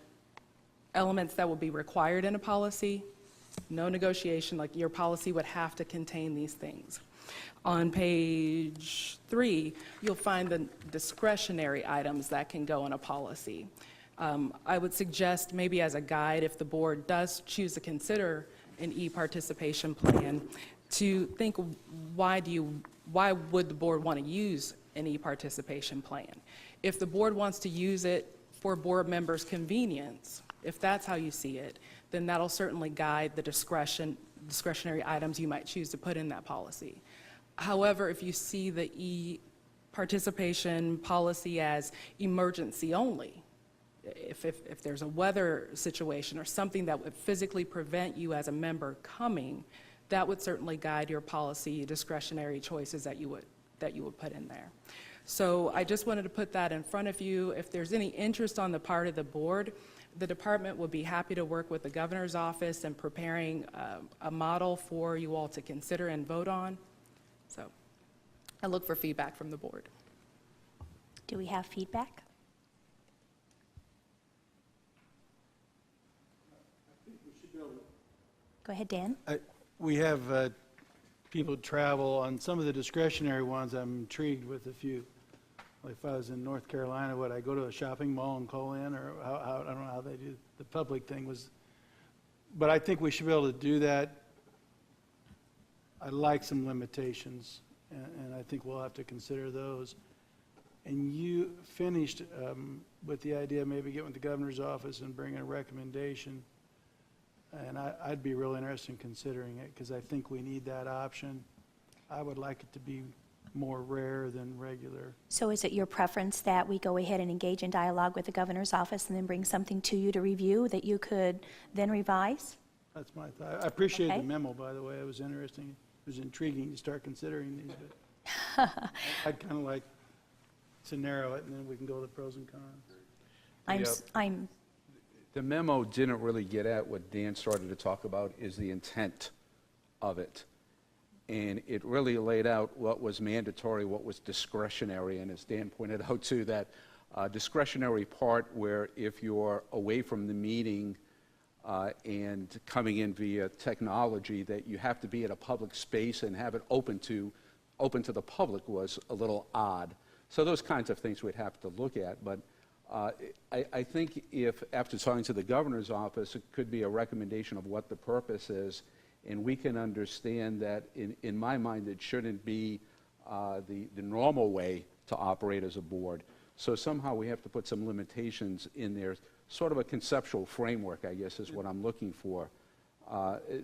elements that will be required in a policy. No negotiation, like your policy would have to contain these things. On page 3, you'll find the discretionary items that can go in a policy. I would suggest maybe as a guide, if the board does choose to consider an e-participation plan, to think why would the board want to use an e-participation plan? If the board wants to use it for board members' convenience, if that's how you see it, then that'll certainly guide the discretionary items you might choose to put in that policy. However, if you see the e-participation policy as emergency only, if there's a weather situation or something that would physically prevent you as a member coming, that would certainly guide your policy discretionary choices that you would put in there. So I just wanted to put that in front of you. If there's any interest on the part of the board, the department would be happy to work with the governor's office in preparing a model for you all to consider and vote on. So I look for feedback from the board. Do we have feedback? Go ahead, Dan. We have people travel on some of the discretionary ones. I'm intrigued with a few. Like if I was in North Carolina, would I go to a shopping mall and call in, or how, I don't know how they do the public thing was. But I think we should be able to do that. I like some limitations, and I think we'll have to consider those. And you finished with the idea of maybe getting with the governor's office and bringing a recommendation. And I'd be real interested in considering it, because I think we need that option. I would like it to be more rare than regular. So is it your preference that we go ahead and engage in dialogue with the governor's office and then bring something to you to review that you could then revise? That's my thought. I appreciate Okay. the memo, by the way. It was interesting. It was intriguing to start considering these, but I'd kind of like to narrow it, and then we can go to the pros and cons. I'm The memo didn't really get at what Dan started to talk about, is the intent of it. And it really laid out what was mandatory, what was discretionary, and as Dan pointed out too, that discretionary part where if you're away from the meeting and coming in via technology, that you have to be at a public space and have it open to the public was a little odd. So those kinds of things we'd have to look at, but I think if, after talking to the governor's office, it could be a recommendation of what the purpose is, and we can understand that, in my mind, it shouldn't be the normal way to operate as a board. So somehow we have to put some limitations in there, sort of a conceptual framework, I guess, is what I'm looking for.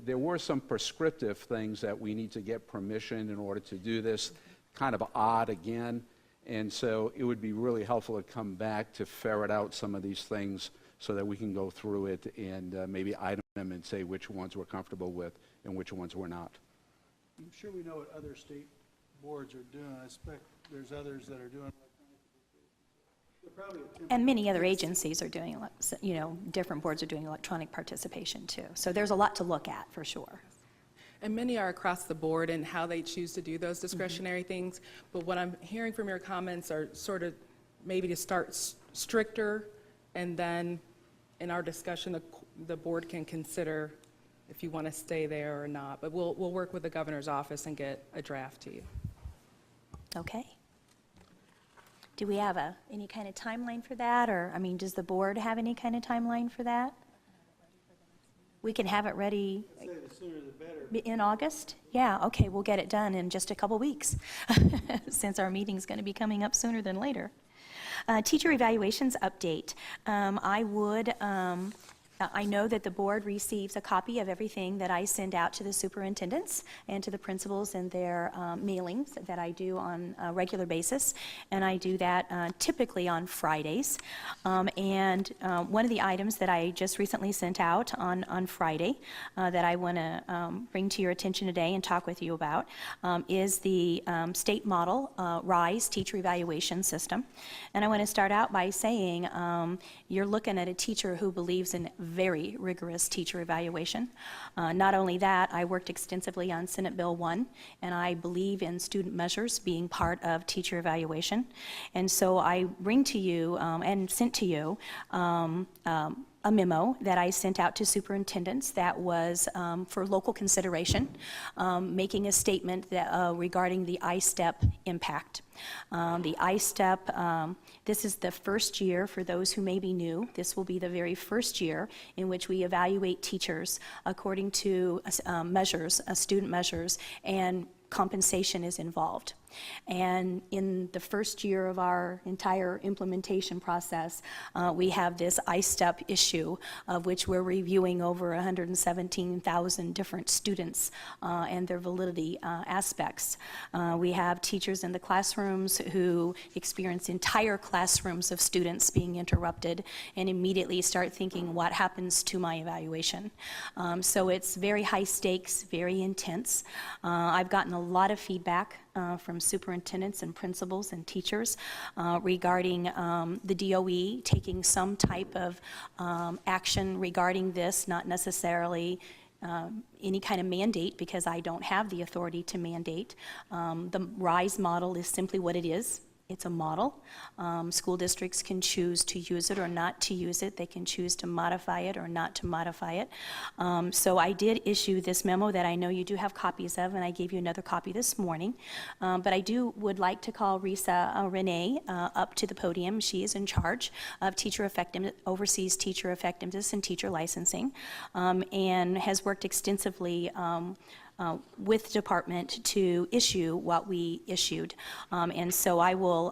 There were some prescriptive things that we need to get permission in order to do this, kind of odd again. And so it would be really helpful to come back to ferret out some of these things so that we can go through it and maybe item them and say which ones we're comfortable with and which ones we're not. I'm sure we know what other state boards are doing. I expect there's others that are doing and many other agencies are doing, different boards are doing electronic participation too. So there's a lot to look at for sure. And many are across the board in how they choose to do those discretionary things. But what I'm hearing from your comments are sort of maybe to start stricter, and then in our discussion, the board can consider if you want to stay there or not. But we'll work with the governor's office and get a draft to you. Okay. Do we have any kind of timeline for that? Or, does the board have any kind of timeline for that? We can have it ready I'd say the sooner the better. in August? Yeah, okay, we'll get it done in just a couple weeks, since our meeting's going to be coming up sooner than later. Teacher evaluations update. I would I know that the board receives a copy of everything that I send out to the superintendents and to the principals in their mailings that I do on a regular basis, and I do that typically on Fridays. And one of the items that I just recently sent out on Friday that I want to bring to your attention today and talk with you about is the state model RISE teacher evaluation system. And I want to start out by saying you're looking at a teacher who believes in very rigorous teacher evaluation. Not only that, I worked extensively on Senate Bill 1, and I believe in student measures being part of teacher evaluation. And so I bring to you and sent to you a memo that I sent out to superintendents that was for local consideration, making a statement that, regarding the I-STEP impact. The I-STEP, this is the first year, for those who may be new, this will be the very first year in which we evaluate teachers according to measures, student measures, and compensation is involved. And in the first year of our entire implementation process, we have this I-STEP issue, of which we're reviewing over 117,000 different students and their validity aspects. We have teachers in the classrooms who experience entire classrooms of students being interrupted and immediately start thinking, what happens to my evaluation? So it's very high stakes, very intense. I've gotten a lot of feedback from superintendents and principals and teachers regarding the DOE taking some type of action regarding this, not necessarily any kind of mandate, because I don't have the authority to mandate. The RISE model is simply what it is. It's a model. School districts can choose to use it or not to use it. They can choose to modify it or not to modify it. So I did issue this memo that I know you do have copies of, and I gave you another copy this morning. But I would like to call Risa Renee up to the podium. She is in charge of teacher effectiveness, oversees teacher effectiveness and teacher licensing, and has worked extensively with the department to issue what we issued. And so I will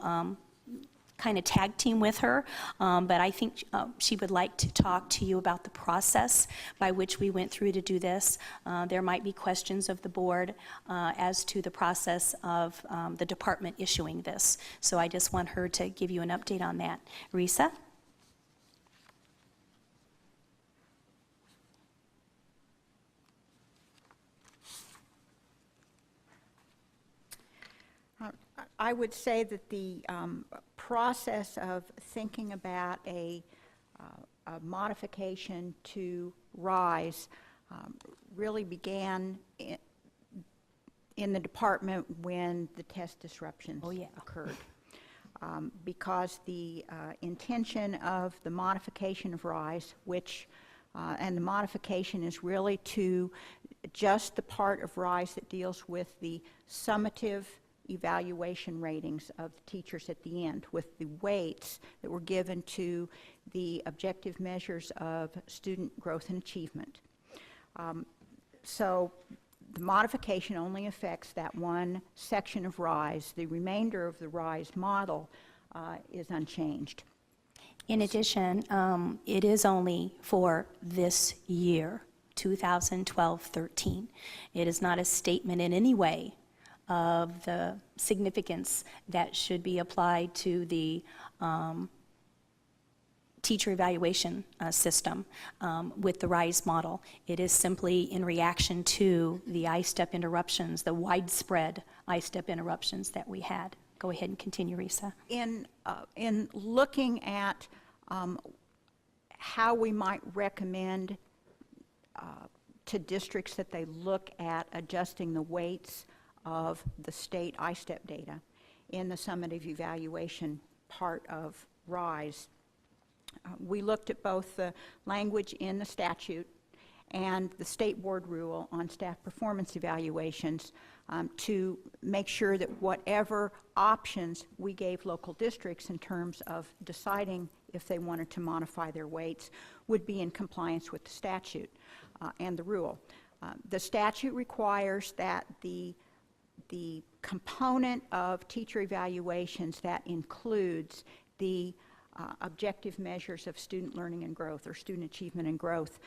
kind of tag team with her, but I think she would like to talk to you about the process by which we went through to do this. There might be questions of the board as to the process of the department issuing this. So I just want her to give you an update on that. Risa? I would say that the process of thinking about a modification to RISE really began in the department when the test disruptions occurred. Because the intention of the modification of RISE, and the modification is really to just the part of RISE that deals with the summative evaluation ratings of the teachers at the end, with the weights that were given to the objective measures of student growth and achievement. So the modification only affects that one section of RISE. The remainder of the RISE model is unchanged. In addition, it is only for this year, 2012-13. It is not a statement in any way of the significance that should be applied to the teacher evaluation system with the RISE model. It is simply in reaction to the I-STEP interruptions, the widespread I-STEP interruptions that we had. Go ahead and continue, Risa. In looking at how we might recommend to districts that they look at adjusting the weights of the state I-STEP data in the summative evaluation part of RISE, we looked at both the language in the statute and the state board rule on staff performance evaluations to make sure that whatever options we gave local districts in terms of deciding if they wanted to modify their weights would be in compliance with the statute and the rule. The statute requires that the component of teacher evaluations that includes the objective measures of student learning and growth or student achievement and growth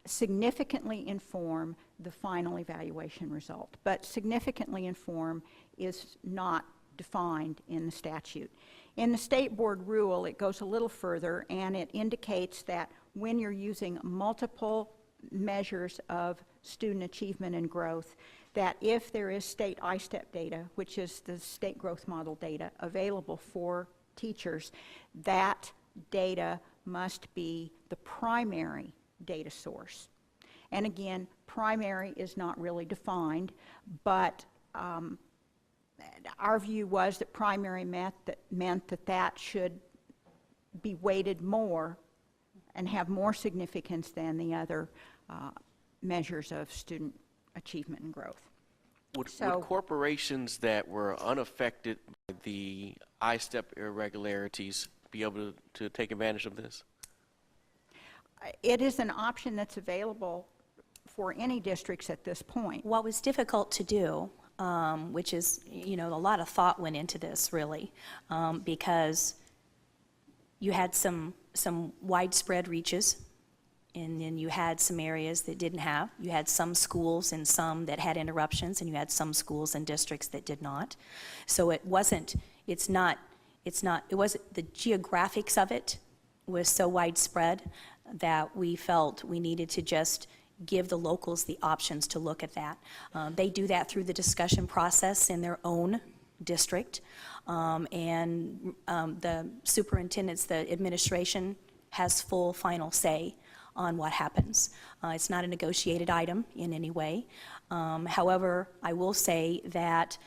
significantly inform the final evaluation result. But significantly inform is not defined in the statute. In the state board rule, it goes a little further, and it indicates that when you're using multiple measures of student achievement and growth, that if there is state ISTEP data, which is the state growth model data, available for teachers, that data must be the primary data source. And again, primary is not really defined, but our view was that primary meant that should be weighted more and have more significance than the other measures of student achievement and growth. Would corporations that were unaffected by the ISTEP irregularities be able to take advantage of this? It is an option that's available for any districts at this point. What was difficult to do, which is, a lot of thought went into this, really, because you had some widespread reaches, and then you had some areas that didn't have. You had some schools and some that had interruptions, and you had some schools and districts that did not. So the geographics of it was so widespread that we felt we needed to just give the locals the options to look at that. They do that through the discussion process in their own district, and the superintendents, the administration, has full final say on what happens. It's not a negotiated item in any way. However, I will say that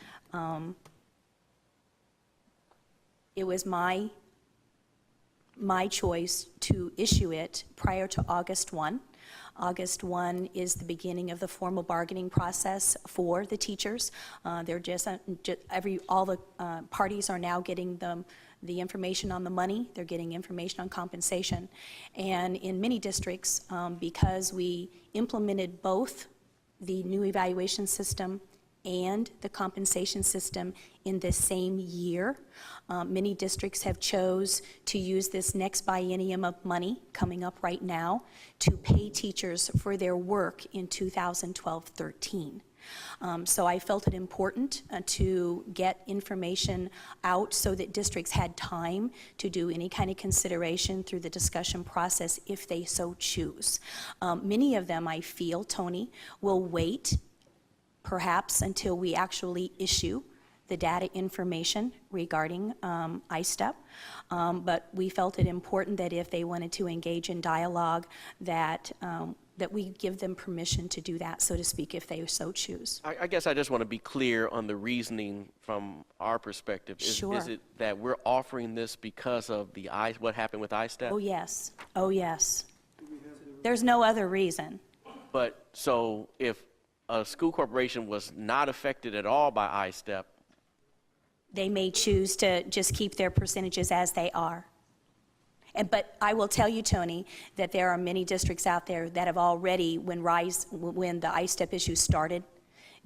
it was my choice to issue it prior to August 1. August 1 is the beginning of the formal bargaining process for the teachers. All the parties are now getting the information on the money. They're getting information on compensation. And in many districts, because we implemented both the new evaluation system and the compensation system in the same year, many districts have chose to use this next biennium of money coming up right now to pay teachers for their work in 2012-13. So I felt it important to get information out so that districts had time to do any kind of consideration through the discussion process if they so choose. Many of them, I feel, Tony, will wait perhaps until we actually issue the data information regarding ISTEP, but we felt it important that if they wanted to engage in dialogue, that we give them permission to do that, so to speak, if they so choose. I guess I just want to be clear on the reasoning from our perspective. Sure. Is it that we're offering this because of what happened with ISTEP? Oh, yes. Oh, yes. There's no other reason. But so if a school corporation was not affected at all by ISTEP, They may choose to just keep their percentages as they are. But I will tell you, Tony, that there are many districts out there that have already, when the ISTEP issue started,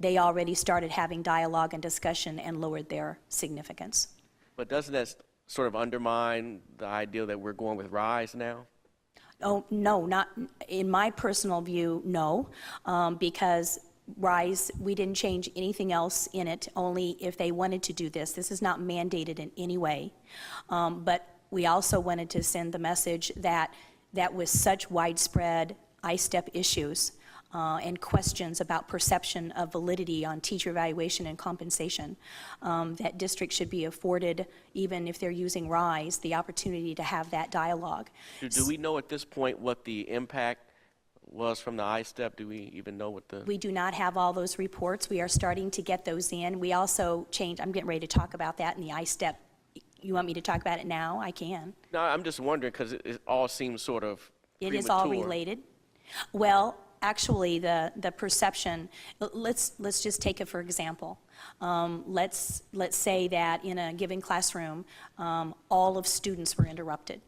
they already started having dialogue and discussion and lowered their significance. but doesn't that sort of undermine the idea that we're going with RISE now? Oh, no, not in my personal view, no, because RISE, we didn't change anything else in it, only if they wanted to do this. This is not mandated in any way. But we also wanted to send the message that with such widespread ISTEP issues and questions about perception of validity on teacher evaluation and compensation, that districts should be afforded, even if they're using RISE, the opportunity to have that dialogue. Do we know at this point what the impact was from the ISTEP? Do we even know what the... We do not have all those reports. We are starting to get those in. We also changed, I'm getting ready to talk about that in the ISTEP. You want me to talk about it now? I can. No, I'm just wondering because it all seems sort of It is all related. Well, actually, the perception, let's just take it for example. Let's say that in a given classroom, all of students were interrupted.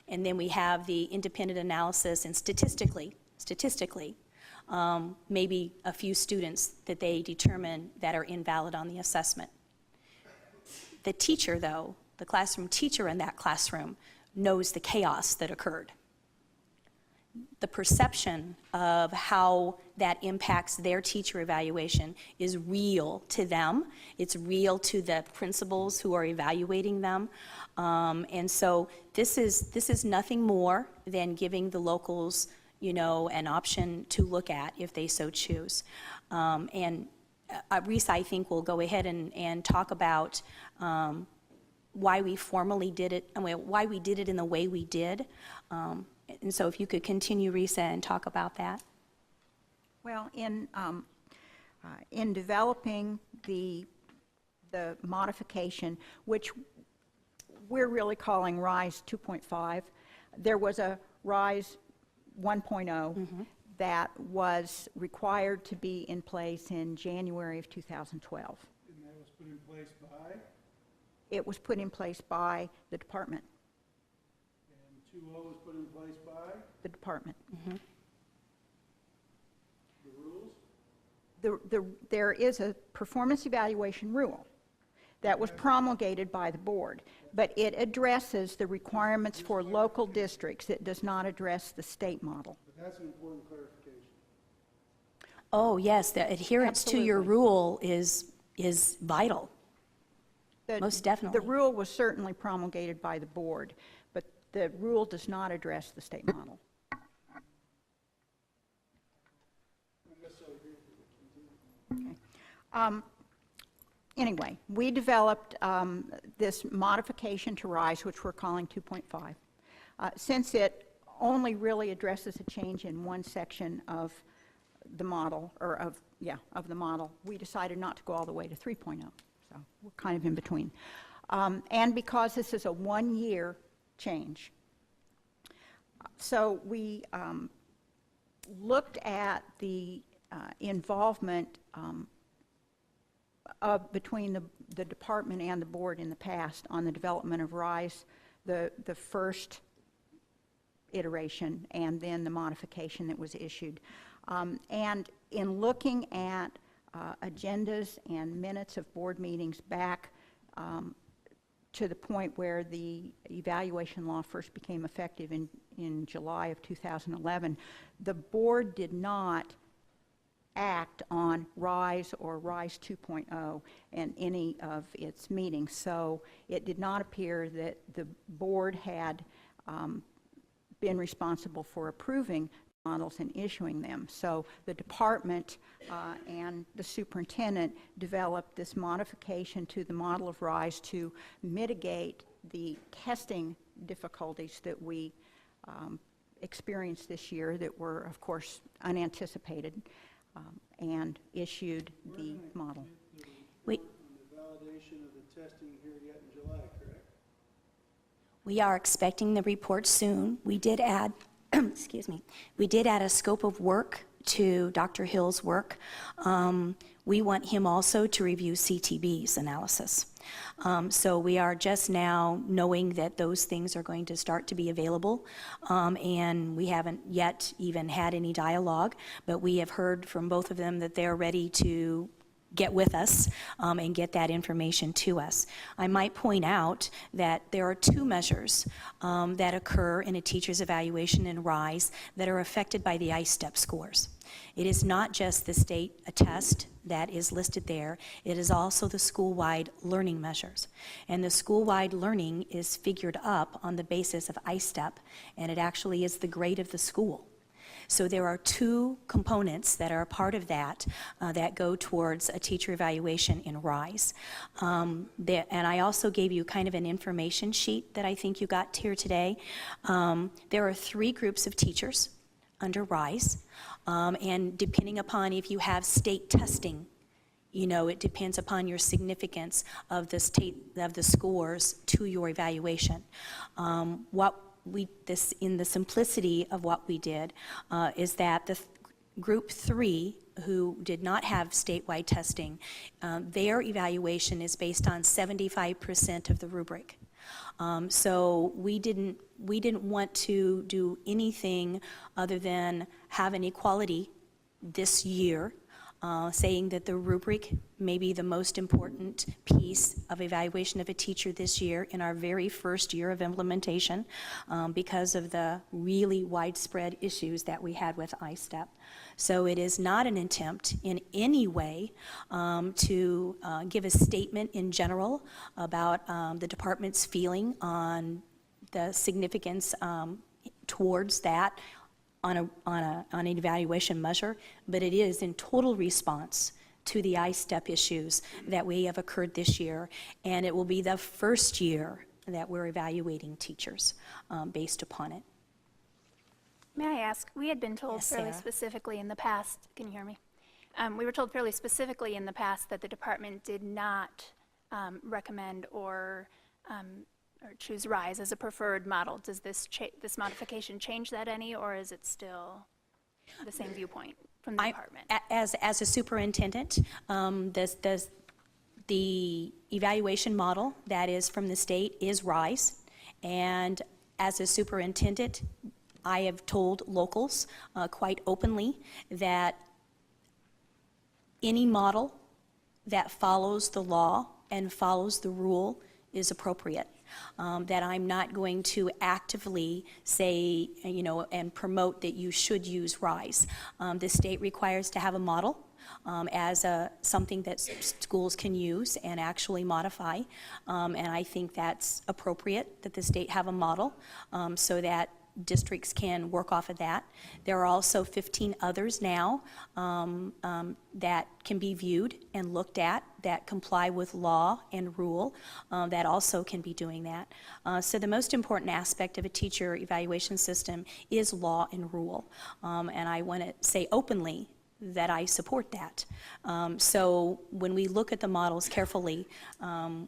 And then we have the independent analysis, and statistically, maybe a few students that they determine that are invalid on the assessment. The teacher, though, the classroom teacher in that classroom knows the chaos that occurred. The perception of how that impacts their teacher evaluation is real to them. It's real to the principals who are evaluating them. And so this is nothing more than giving the locals, you know, an option to look at if they so choose. Risa, I think, will go ahead and talk about why we formally did it, why we did it in the way we did. And so if you could continue, Risa, and talk about that. Well, in developing the modification, which we're really calling RISE 2.5, there was a RISE 1.0 that was required to be in place in January of 2012. And that was put in place by, It was put in place by the department. and 2.0 was put in place by The department. the rules? There is a performance evaluation rule that was promulgated by the board, but it addresses the requirements for local districts. It does not address the state model. But that's an important clarification. Oh, yes, the adherence to your Absolutely. rule is vital. The- Most definitely. The rule was certainly promulgated by the board, but the rule does not address the state model. Okay. Anyway, we developed this modification to RISE, which we're calling 2.5. Since it only really addresses a change in one section of the model, of the model, we decided not to go all the way to 3.0. So we're kind of in between. And because this is a one-year change, so we looked at the involvement between the department and the board in the past on the development of RISE, the first iteration, and then the modification that was issued. And in looking at agendas and minutes of board meetings back to the point where the evaluation law first became effective in July of 2011, the board did not act on RISE or RISE 2.0 in any of its meetings. So it did not appear that the board had been responsible for approving models and issuing them. So the department and the superintendent developed this modification to the model of RISE to mitigate the testing difficulties that we experienced this year that were, of course, unanticipated, and issued the model. We, The validation of the testing here yet in July, correct? we are expecting the report soon. We did add, excuse me, we did add a scope of work to Dr. Hill's work. We want him also to review CTB's analysis. So we are just now knowing that those things are going to start to be available, and we haven't yet even had any dialogue, but we have heard from both of them that they're ready to get with us and get that information to us. I might point out that there are two measures that occur in a teacher's evaluation in RISE that are affected by the ISTEP scores. It is not just the state test that is listed there, it is also the school-wide learning measures. And the school-wide learning is figured up on the basis of ISTEP, and it actually is the grade of the school. So there are two components that are a part of that that go towards a teacher evaluation in RISE. And I also gave you kind of an information sheet that I think you got here today. There are three groups of teachers under RISE, and depending upon if you have state testing, you know, it depends upon your significance of the scores to your evaluation. In the simplicity of what we did is that the group 3 who did not have statewide testing, their evaluation is based on 75% of the rubric. So we didn't want to do anything other than have an equality this year saying that the rubric may be the most important piece of evaluation of a teacher this year in our very first year of implementation because of the really widespread issues that we had with ISTEP. So it is not an attempt in any way to give a statement in general about the department's feeling on the significance towards that on an evaluation measure, but it is in total response to the ISTEP issues that we have occurred this year, and it will be the first year that we're evaluating teachers based upon it. May I ask, we had been told Yes, fairly Sarah. specifically in the past, can you hear me? We were told fairly specifically in the past that the department did not recommend or choose RISE as a preferred model. Does this modification change that any, or is it still the same viewpoint from the department? As a superintendent, the evaluation model that is from the state is RISE, and as a superintendent, I have told locals quite openly that any model that follows the law and follows the rule is appropriate. That I'm not going to actively say, and promote that you should use RISE. The state requires to have a model as something that schools can use and actually modify. And I think that's appropriate that the state have a model so that districts can work off of that. There are also 15 others now that can be viewed and looked at that comply with law and rule that also can be doing that. So the most important aspect of a teacher evaluation system is law and rule. And I want to say openly that I support that. So when we look at the models carefully,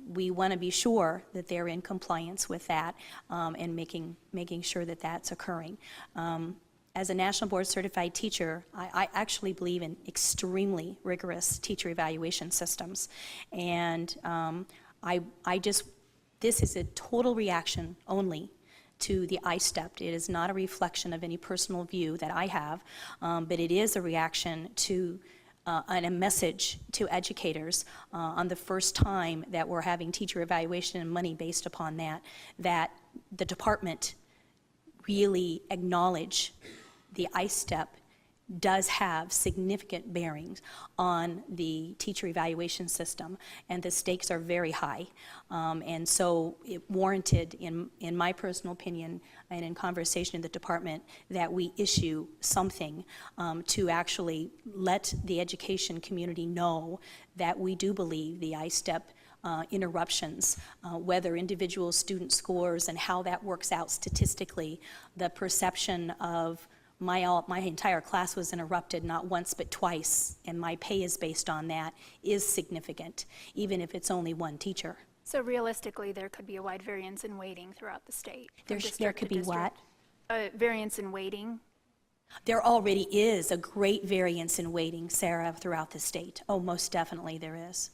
we want to be sure that they're in compliance with that and making sure that that's occurring. As a National Board Certified teacher, I actually believe in extremely rigorous teacher evaluation systems. And this is a total reaction only to the ISTEP. It is not a reflection of any personal view that I have, but it is a reaction to and a message to educators on the first time that we're having teacher evaluation and money based upon that the department really acknowledge the ISTEP does have significant bearings on the teacher evaluation system, and the stakes are very high. And so it warranted, in my personal opinion, and in conversation in the department, that we issue something to actually let the education community know that we do believe the ISTEP interruptions, whether individual student scores and how that works out statistically, the perception of my entire class was interrupted not once but twice, and my pay is based on that, is significant, even if it's only one teacher. So realistically, there could be a wide variance in weighting throughout the state. from There district could to be what? district. Variance in weighting. There already is a great variance in weighting, Sarah, throughout the state. Oh, most definitely there is.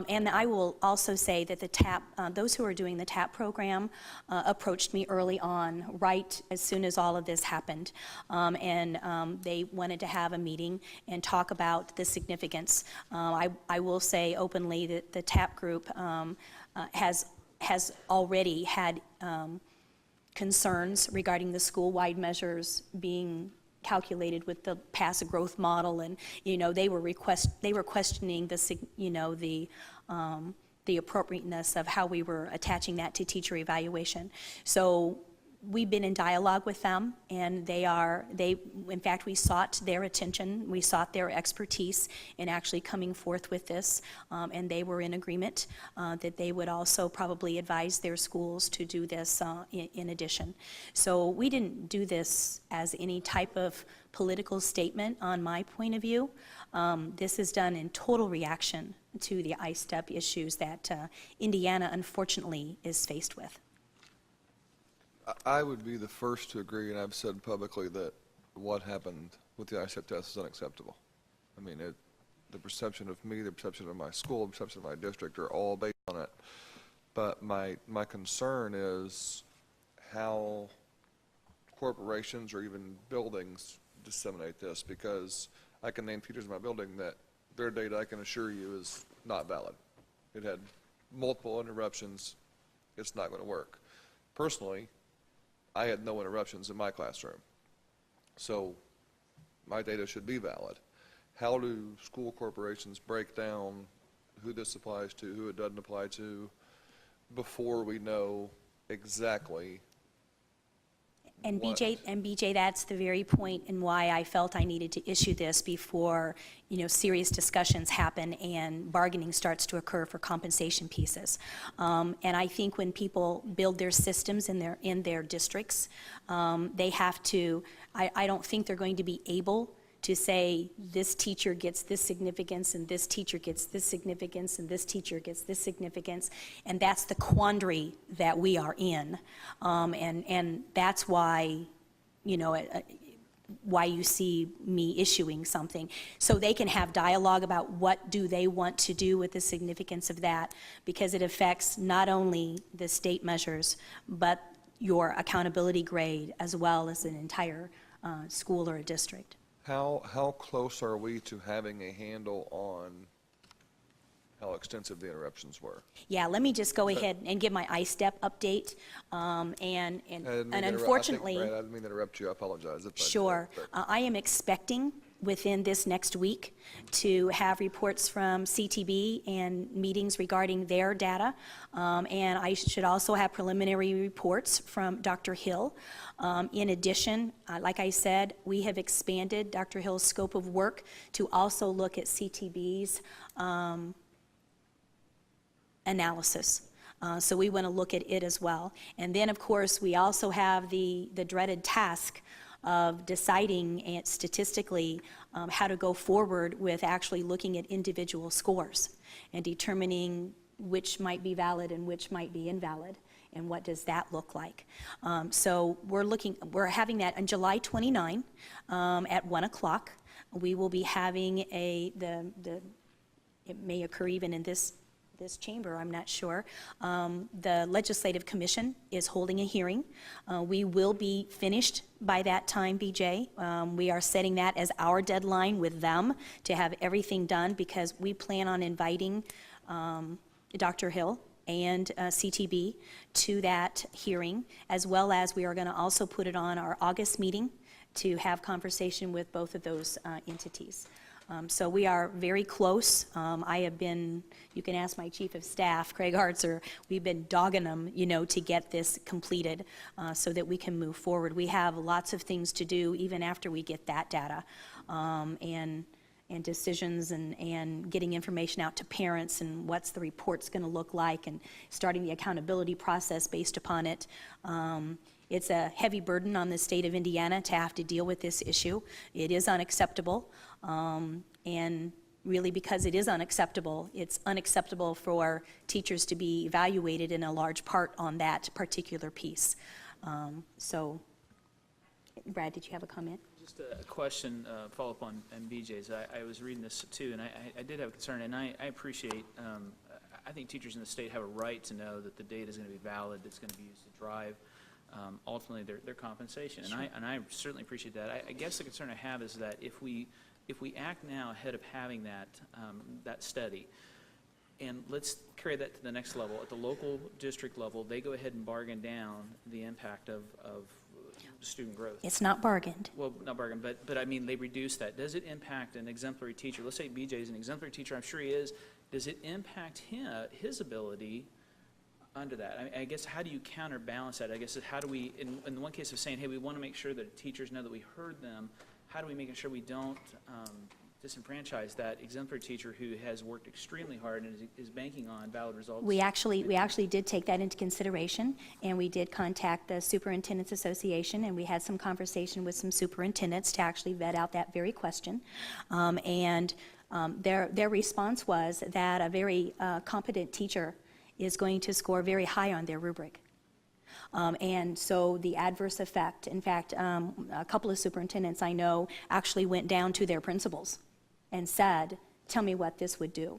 And I will also say that the TAP, those who are doing the TAP program approached me early on, right as soon as all of this happened. And they wanted to have a meeting and talk about the significance. I will say openly that the TAP group has already had concerns regarding the school-wide measures being calculated with the passive growth model, and they were questioning the appropriateness of how we were attaching that to teacher evaluation. So we've been in dialogue with them, and in fact, we sought their attention, we sought their expertise in actually coming forth with this, and they were in agreement that they would also probably advise their schools to do this in addition. So we didn't do this as any type of political statement on my point of view. This is done in total reaction to the ISTEP issues that Indiana unfortunately is faced with. I would be the first to agree, and I've said publicly that what happened with the ISTEP test is unacceptable. I mean, the perception of me, the perception of my school, the perception of my district are all based on it. But my concern is how corporations or even buildings disseminate this, because I can name teachers in my building that their data, I can assure you, is not valid. It had multiple interruptions. It's not going to work. Personally, I had no interruptions in my classroom. So my data should be valid. How do school corporations break down who this applies to, who it doesn't apply to, before we know exactly? And what- BJ, that's the very point in why I felt I needed to issue this before, serious discussions happen and bargaining starts to occur for compensation pieces. And I think when people build their systems in their districts, they have to, I don't think they're going to be able to say, this teacher gets this significance, and this teacher gets this significance, and this teacher gets this significance, and that's the quandary that we are in. And that's why, why you see me issuing something. So they can have dialogue about what do they want to do with the significance of that, because it affects not only the state measures, but your accountability grade as well as an entire school or a district. How close are we to having a handle on how extensive the interruptions were? Yeah, let me just go ahead and give my ISTEP update. And unfortunately, Brad, I didn't mean to interrupt you. I apologize. if I did, sure, but- I am expecting within this next week to have reports from CTB and meetings regarding their data. And I should also have preliminary reports from Dr. Hill. In addition, like I said, we have expanded Dr. Hill's scope of work to also look at CTB's analysis. So we want to look at it as well. And then, of course, we also have the dreaded task of deciding statistically how to go forward with actually looking at individual scores and determining which might be valid and which might be invalid, and what does that look like. So we're having that on July 29 at 1 o'clock. We will be having it may occur even in this chamber, I'm not sure. The Legislative Commission is holding a hearing. We will be finished by that time, BJ. We are setting that as our deadline with them to have everything done, because we plan on inviting Dr. Hill and CTB to that hearing, as well as we are going to also put it on our August meeting to have conversation with both of those entities. So we are very close. I have been, you can ask my chief of staff, Craig Hartzer, we've been dogging them, to get this completed so that we can move forward. We have lots of things to do even after we get that data, and decisions and getting information out to parents and what's the report's going to look like, and starting the accountability process based upon it. It's a heavy burden on the state of Indiana to have to deal with this issue. It is unacceptable, and really because it is unacceptable, it's unacceptable for teachers to be evaluated in a large part on that particular piece. So, Brad, did you have a comment? Just a question, follow-up on BJ's. I was reading this too, and I did have a concern, and I appreciate, I think teachers in the state have a right to know that the data is going to be valid, that's going to be used to drive ultimately their compensation. Sure. And I certainly appreciate that. I guess the concern I have is that if we act now ahead of having that study, and let's carry that to the next level, at the local district level, they go ahead and bargain down the impact of student growth. It's not bargained. Well, not bargain, but I mean, they reduce that. Does it impact an exemplary teacher? Let's say BJ is an exemplary teacher, I'm sure he is. Does it impact his ability under that? I guess, how do you counterbalance that? I guess, how do we, in the one case of saying, hey, we want to make sure that teachers know that we heard them, how do we make sure we don't disenfranchise that exemplary teacher who has worked extremely hard and is banking on valid results? We actually did take that into consideration, and we did contact the Superintendent's Association, and we had some conversation with some superintendents to actually vet out that very question. Their response was that a very competent teacher is going to score very high on their rubric. And so the adverse effect, in fact, a couple of superintendents I know actually went down to their principals and said, tell me what this would do.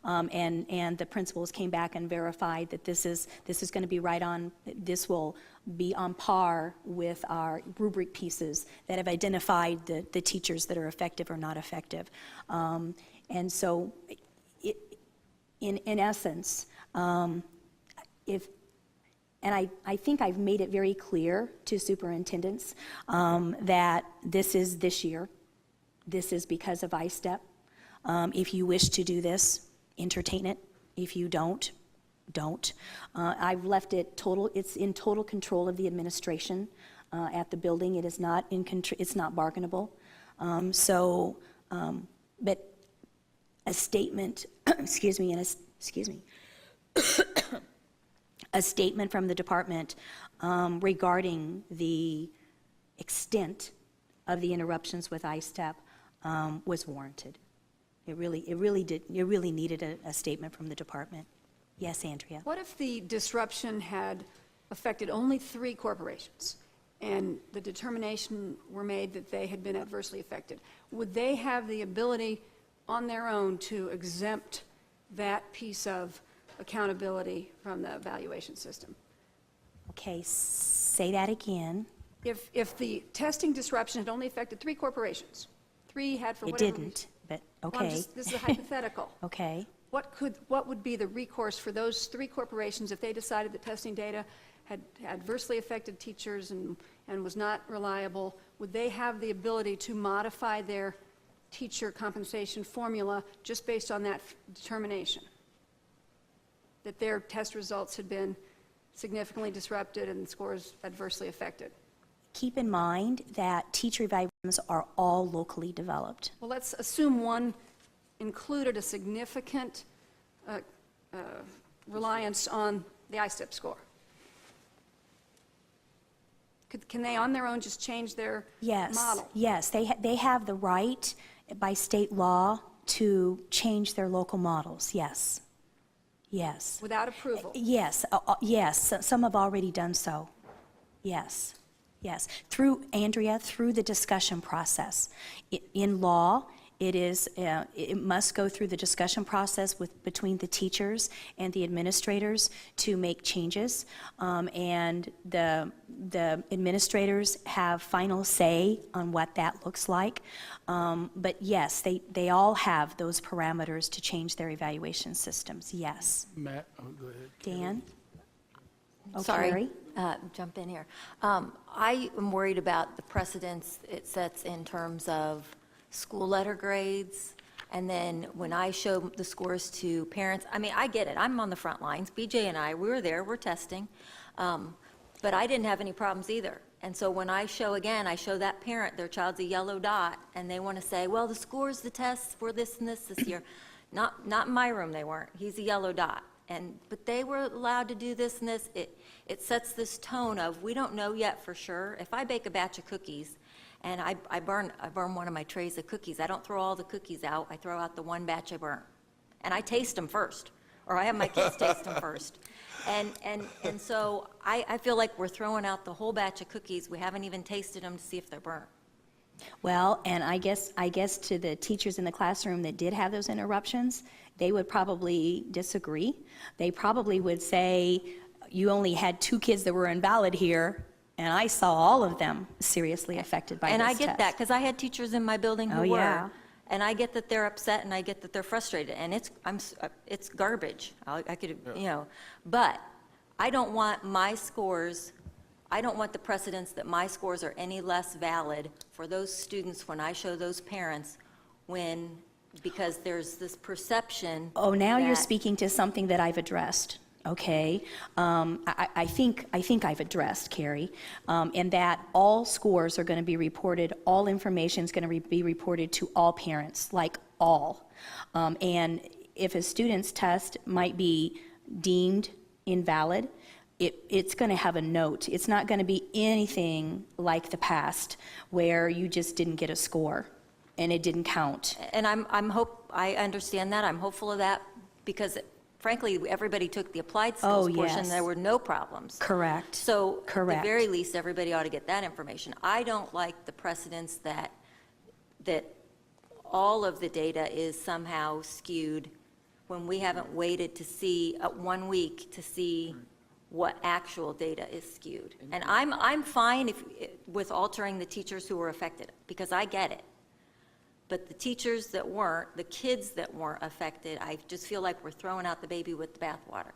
and the principals came back and verified that this is going to be right on, this will be on par with our rubric pieces that have identified the teachers that are effective or not effective. And so, in essence, and I think I've made it very clear to superintendents that this is this year. This is because of ISTEP. If you wish to do this, entertain it. If you don't, don't. I've left it it's in total control of the administration at the building. It is not it's not bargainable. But a statement, excuse me, a statement from the department regarding the extent of the interruptions with ISTEP was warranted. It really needed a statement from the department. Yes, Andrea? What if the disruption had affected only 3 corporations and the determination were made that they had been adversely affected? Would they have the ability on their own to exempt that piece of accountability from the evaluation system? Okay, say that again. If the testing disruption had only affected 3 corporations, 3 had for It whatever didn't, reason. but Well, okay. this is a hypothetical. Okay. What would be the recourse for those 3 corporations if they decided that testing data had adversely affected teachers and was not reliable? Would they have the ability to modify their teacher compensation formula just based on that determination? That their test results had been significantly disrupted and scores adversely affected? Keep in mind that teacher evaluations are all locally developed. Well, let's assume one included a significant reliance on the ISTEP score. Can they on their own just change their model? Yes, they have the right by state law to change their local models, yes. Yes. Without approval? Yes, yes, some have already done so. Yes, yes. Through the discussion process. In law, it must go through the discussion process between the teachers and the administrators to make changes, and the administrators have final say on what that looks like. But yes, they all have those parameters to change their evaluation systems, yes. Matt, go ahead. Dan? Oh, Sorry, Carrie? jump in here. I am worried about the precedents it sets in terms of school letter grades, and then when I show the scores to parents, I mean, I get it, I'm on the front lines, BJ and I, we were there, we're testing, but I didn't have any problems either. And so when I show that parent, their child's a yellow dot, and they want to say, well, the scores, the tests were this and this year. Not in my room, they weren't. He's a yellow dot. But they were allowed to do this and this. It sets this tone of, we don't know yet for sure. If I bake a batch of cookies, and I burn one of my trays of cookies, I don't throw all the cookies out. I throw out the one batch I burn. And I taste them first, or I have my kids taste them first. And so I feel like we're throwing out the whole batch of cookies. We haven't even tasted them to see if they're burnt. Well, and I guess to the teachers in the classroom that did have those interruptions, they would probably disagree. They probably would say, you only had 2 kids that were invalid here, and I saw all of them seriously affected by this And I test. get that, because I had teachers in my building who Oh, were. yeah. And I get that they're upset, and I get that they're frustrated, and it's garbage. I could, but I don't want my scores, I don't want the precedence that my scores are any less valid for those students when I show those parents because there's this perception. Oh, now you're that- speaking to something that I've addressed, okay? I think I've addressed, Carrie, and that all scores are going to be reported, all information is going to be reported to all parents, like all. And if a student's test might be deemed invalid, it's going to have a note. It's not going to be anything like the past where you just didn't get a score and it didn't count. And I understand that, I'm hopeful of that, because frankly, everybody took the applied skills portion, yes. there were no problems. Correct. So, at Correct. the very least, everybody ought to get that information. I don't like the precedence that all of the data is somehow skewed when we haven't waited to see, 1 week to see what actual data is skewed. And I'm fine with altering the teachers who were affected, because I get it. But the teachers that weren't, the kids that weren't affected, I just feel like we're throwing out the baby with the bathwater.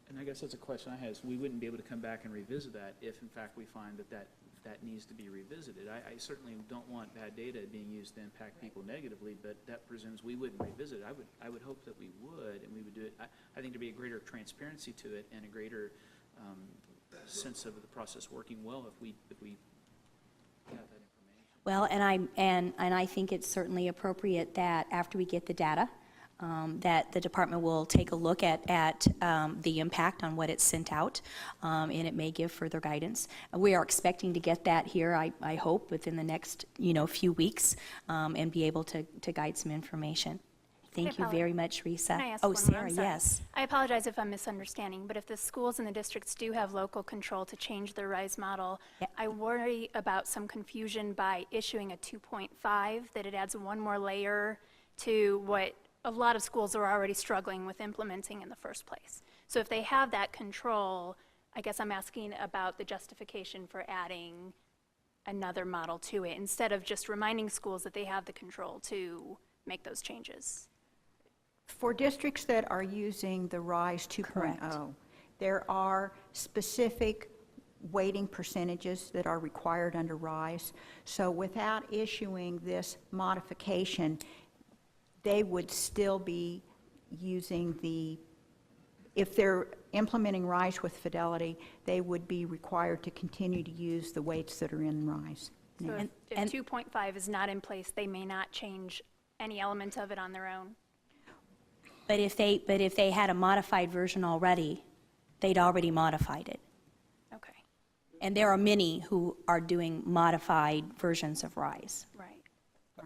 And I guess that's a question I had, is we wouldn't be able to come back and revisit that if in fact we find that needs to be revisited. I certainly don't want bad data being used to impact people negatively, but that presumes we wouldn't revisit it. I would hope that we would, and we would do it. I think there'd be a greater transparency to it and a greater sense of the process working well if we have that information. Well, and I think it's certainly appropriate that after we get the data, that the department will take a look at the impact on what it's sent out, and it may give further guidance. We are expecting to get that here, I hope, within the next, few weeks, and be able to guide some information. Thank you very much, Risa. Can I ask Oh, one more? Sarah, I'm sorry. yes. I apologize if I'm misunderstanding, but if the schools and the districts do have local control to change their RISE model, I worry about some confusion by issuing a 2.5, that it adds one more layer to what a lot of schools are already struggling with implementing in the first place. So if they have that control, I guess I'm asking about the justification for adding another model to it, instead of just reminding schools that they have the control to make those changes. For districts that are using the RISE 2.0, there are specific weighting percentages that are required under RISE. So without issuing this modification, they would still be using if they're implementing RISE with Fidelity, they would be required to continue to use the weights that are in RISE. So if 2.5 is not in place, they may not change any element of it on their own. But if they had a modified version already, they'd already modified it. Okay, And there are many who are doing modified versions of RISE. right.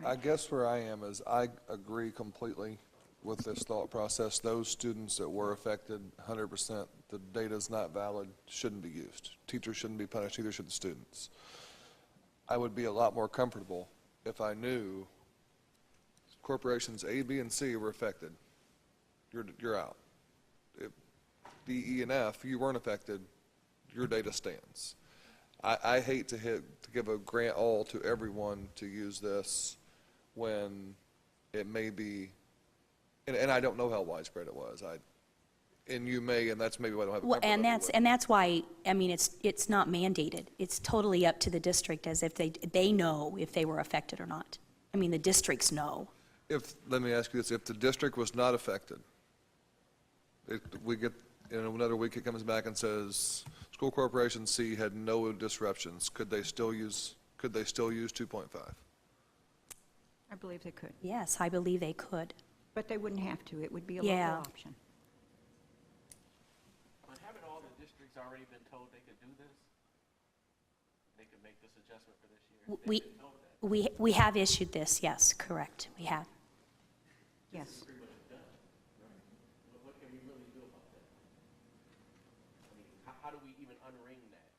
I guess where I am is I agree completely with this thought process. Those students that were affected, 100%, the data's not valid, shouldn't be used. Teachers shouldn't be punished, either should the students. I would be a lot more comfortable if I knew corporations A, B, and C were affected. You're out. If D, E, and F, you weren't affected, your data stands. I hate to give a grant all to everyone to use this when it may be, and I don't know how widespread it was. And you may, and that's maybe why I don't have a Well, comfort level with. and that's why, I mean, it's not mandated. It's totally up to the district, as if they know if they were affected or not. I mean, the districts know. Let me ask you this, if the district was not affected, we get, in another week, it comes back and says, School Corporation C had no disruptions, could they still use 2.5? I believe they could, Yes, I believe they could. but they wouldn't have to. It would be a Yeah. local option. But haven't all the districts already been told they could do this? They could make this adjustment for this year? We have issued this, yes, correct, we have. Yes. What can we really do about that? I mean, how do we even unring that?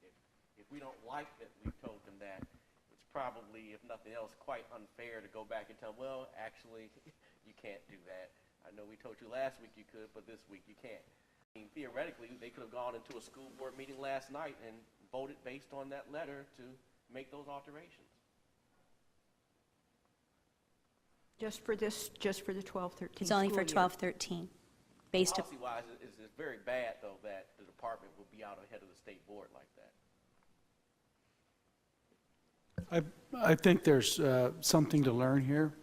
If we don't like that we've told them that, it's probably, if nothing else, quite unfair to go back and tell them, well, actually, you can't do that. I know we told you last week you could, but this week you can't. I mean, theoretically, they could have gone into a school board meeting last night and voted based on that letter to make those alterations. Just for the 12-13 It's only for school year. 12-13, based, Policy-wise, it's very bad, though, that the department will be out ahead of the state board like that. I think there's something to learn here.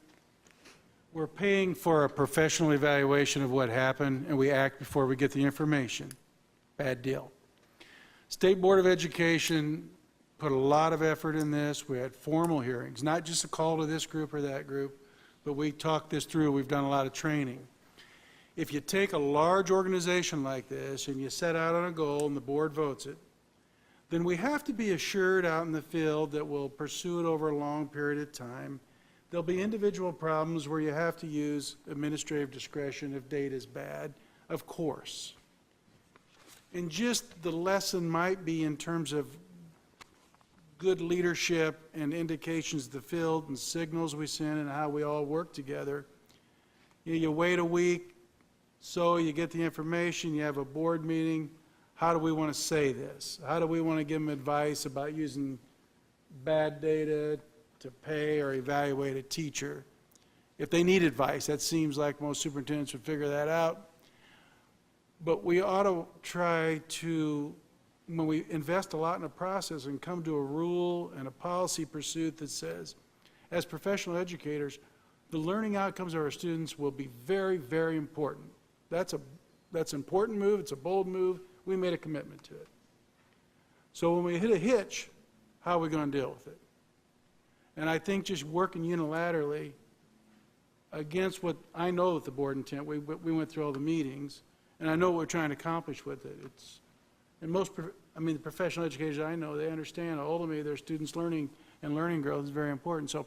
We're paying for a professional evaluation of what happened, and we act before we get the information. Bad deal. State Board of Education put a lot of effort in this. We had formal hearings, not just a call to this group or that group, but we talked this through. We've done a lot of training. If you take a large organization like this and you set out on a goal and the board votes it, then we have to be assured out in the field that we'll pursue it over a long period of time. There'll be individual problems where you have to use administrative discretion if data is bad, of course. And just the lesson might be in terms of good leadership and indications of the field and signals we send and how we all work together. You wait a week, So you get the information, you have a board meeting. How do we want to say this? How do we want to give them advice about using bad data to pay or evaluate a teacher? If they need advice, that seems like most superintendents would figure that out. But we ought to try to, when we invest a lot in a process and come to a rule and a policy pursuit that says, as professional educators, the learning outcomes of our students will be very, very important. That's an important move. It's a bold move. We made a commitment to it. So when we hit a hitch, how are we going to deal with it? And I think just working unilaterally against what I know that the board intent, we went through all the meetings, and I know what we're trying to accomplish with it. And the professional educators I know, they understand ultimately their students' learning and learning growth is very important. So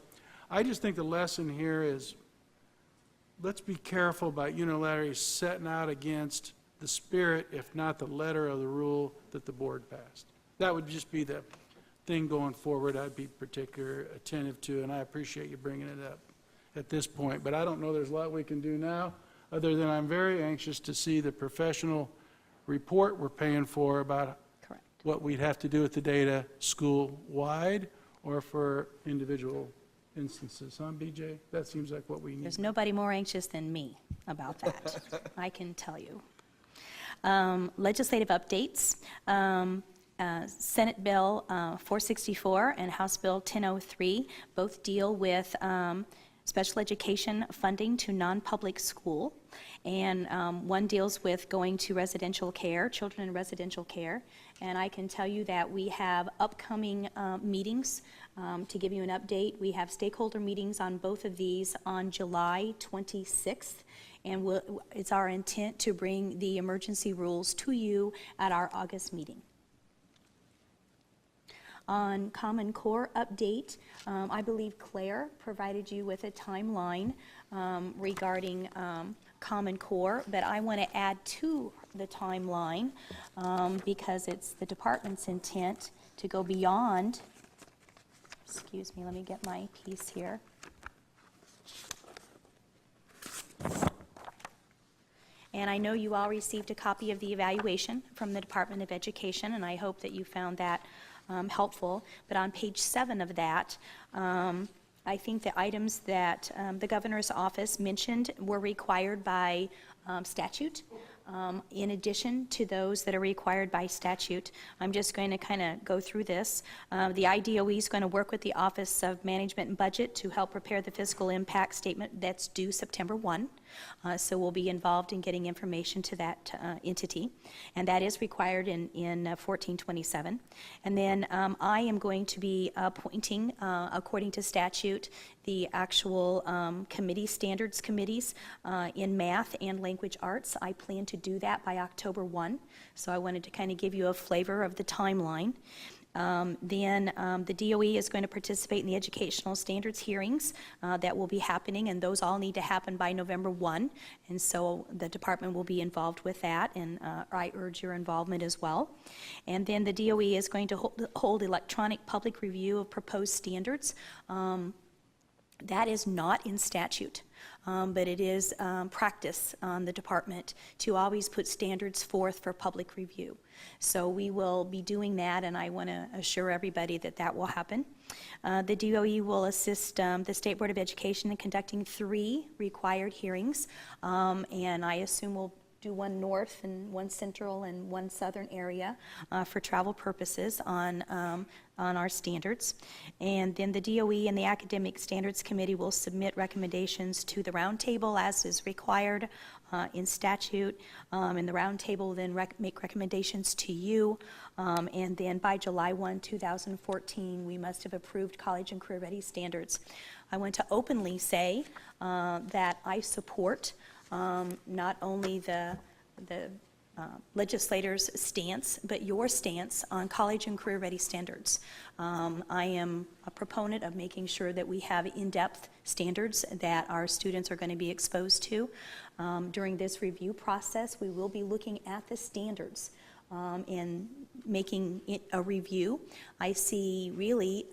I just think the lesson here is let's be careful about unilaterally setting out against the spirit, if not the letter of the rule that the board passed. That would just be the thing going forward I'd be particularly attentive to, and I appreciate you bringing it up at this point. But I don't know there's a lot we can do now, other than I'm very anxious to see the professional report we're paying for about what we'd have to do with the data school-wide or for individual instances. Huh, BJ? That seems like what we need. There's nobody more anxious than me about that, I can tell you. Legislative updates. Senate Bill 464 and House Bill 1003 both deal with special education funding to non-public school. And one deals with going to residential care, children in residential care. And I can tell you that we have upcoming meetings. To give you an update, we have stakeholder meetings on both of these on July 26th. And it's our intent to bring the emergency rules to you at our August meeting. On Common Core update, I believe Claire provided you with a timeline regarding Common Core, but I want to add to the timeline because it's the department's intent to go beyond. Excuse me, let me get my piece here. And I know you all received a copy of the evaluation from the Department of Education, and I hope that you found that helpful. But on page 7 of that, I think the items that the governor's office mentioned were required by statute. In addition to those that are required by statute, I'm just going to kind of go through this. The IDOE is going to work with the Office of Management and Budget to help prepare the fiscal impact statement that's due September 1. So we'll be involved in getting information to that entity, and that is required in 1427. And then I am going to be appointing, according to statute, the actual standards committees in math and language arts. I plan to do that by October 1, so I wanted to kind of give you a flavor of the timeline. Then the DOE is going to participate in the educational standards hearings that will be happening, and those all need to happen by November 1, and so the department will be involved with that, and I urge your involvement as well. And then the DOE is going to hold electronic public review of proposed standards. That is not in statute, but it is practice on the department to always put standards forth for public review. So we will be doing that, and I want to assure everybody that that will happen. The DOE will assist the State Board of Education in conducting 3 required hearings, and I assume we'll do one north and one central and one southern area for travel purposes on our standards. And then the DOE and the Academic Standards Committee will submit recommendations to the roundtable as is required in statute. And the roundtable will then make recommendations to you. And then by July 1, 2014, we must have approved college and career ready standards. I want to openly say that I support not only the legislators' stance, but your stance on college and career ready standards. I am a proponent of making sure that we have in-depth standards that our students are going to be exposed to. During this review process, we will be looking at the standards and making it a review. I see really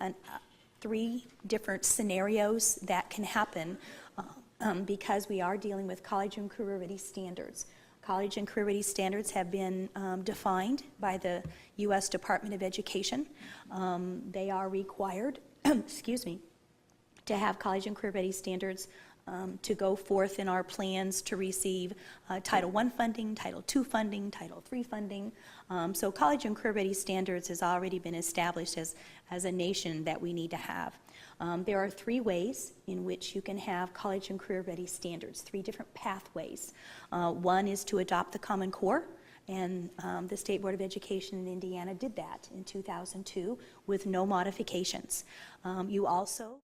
3 different scenarios that can happen because we are dealing with college and career-ready standards. College and career-ready standards have been defined by the U.S. Department of Education. They are required, excuse me, to have college and career-ready standards to go forth in our plans to receive Title I funding, Title II funding, Title III funding. So college and career-ready standards has already been established as a nation that we need to have. There are 3 ways in which you can have college and career-ready standards, 3 different pathways. One is to adopt the Common Core, and the State Board of Education in Indiana did that in 2002 with no modifications. You also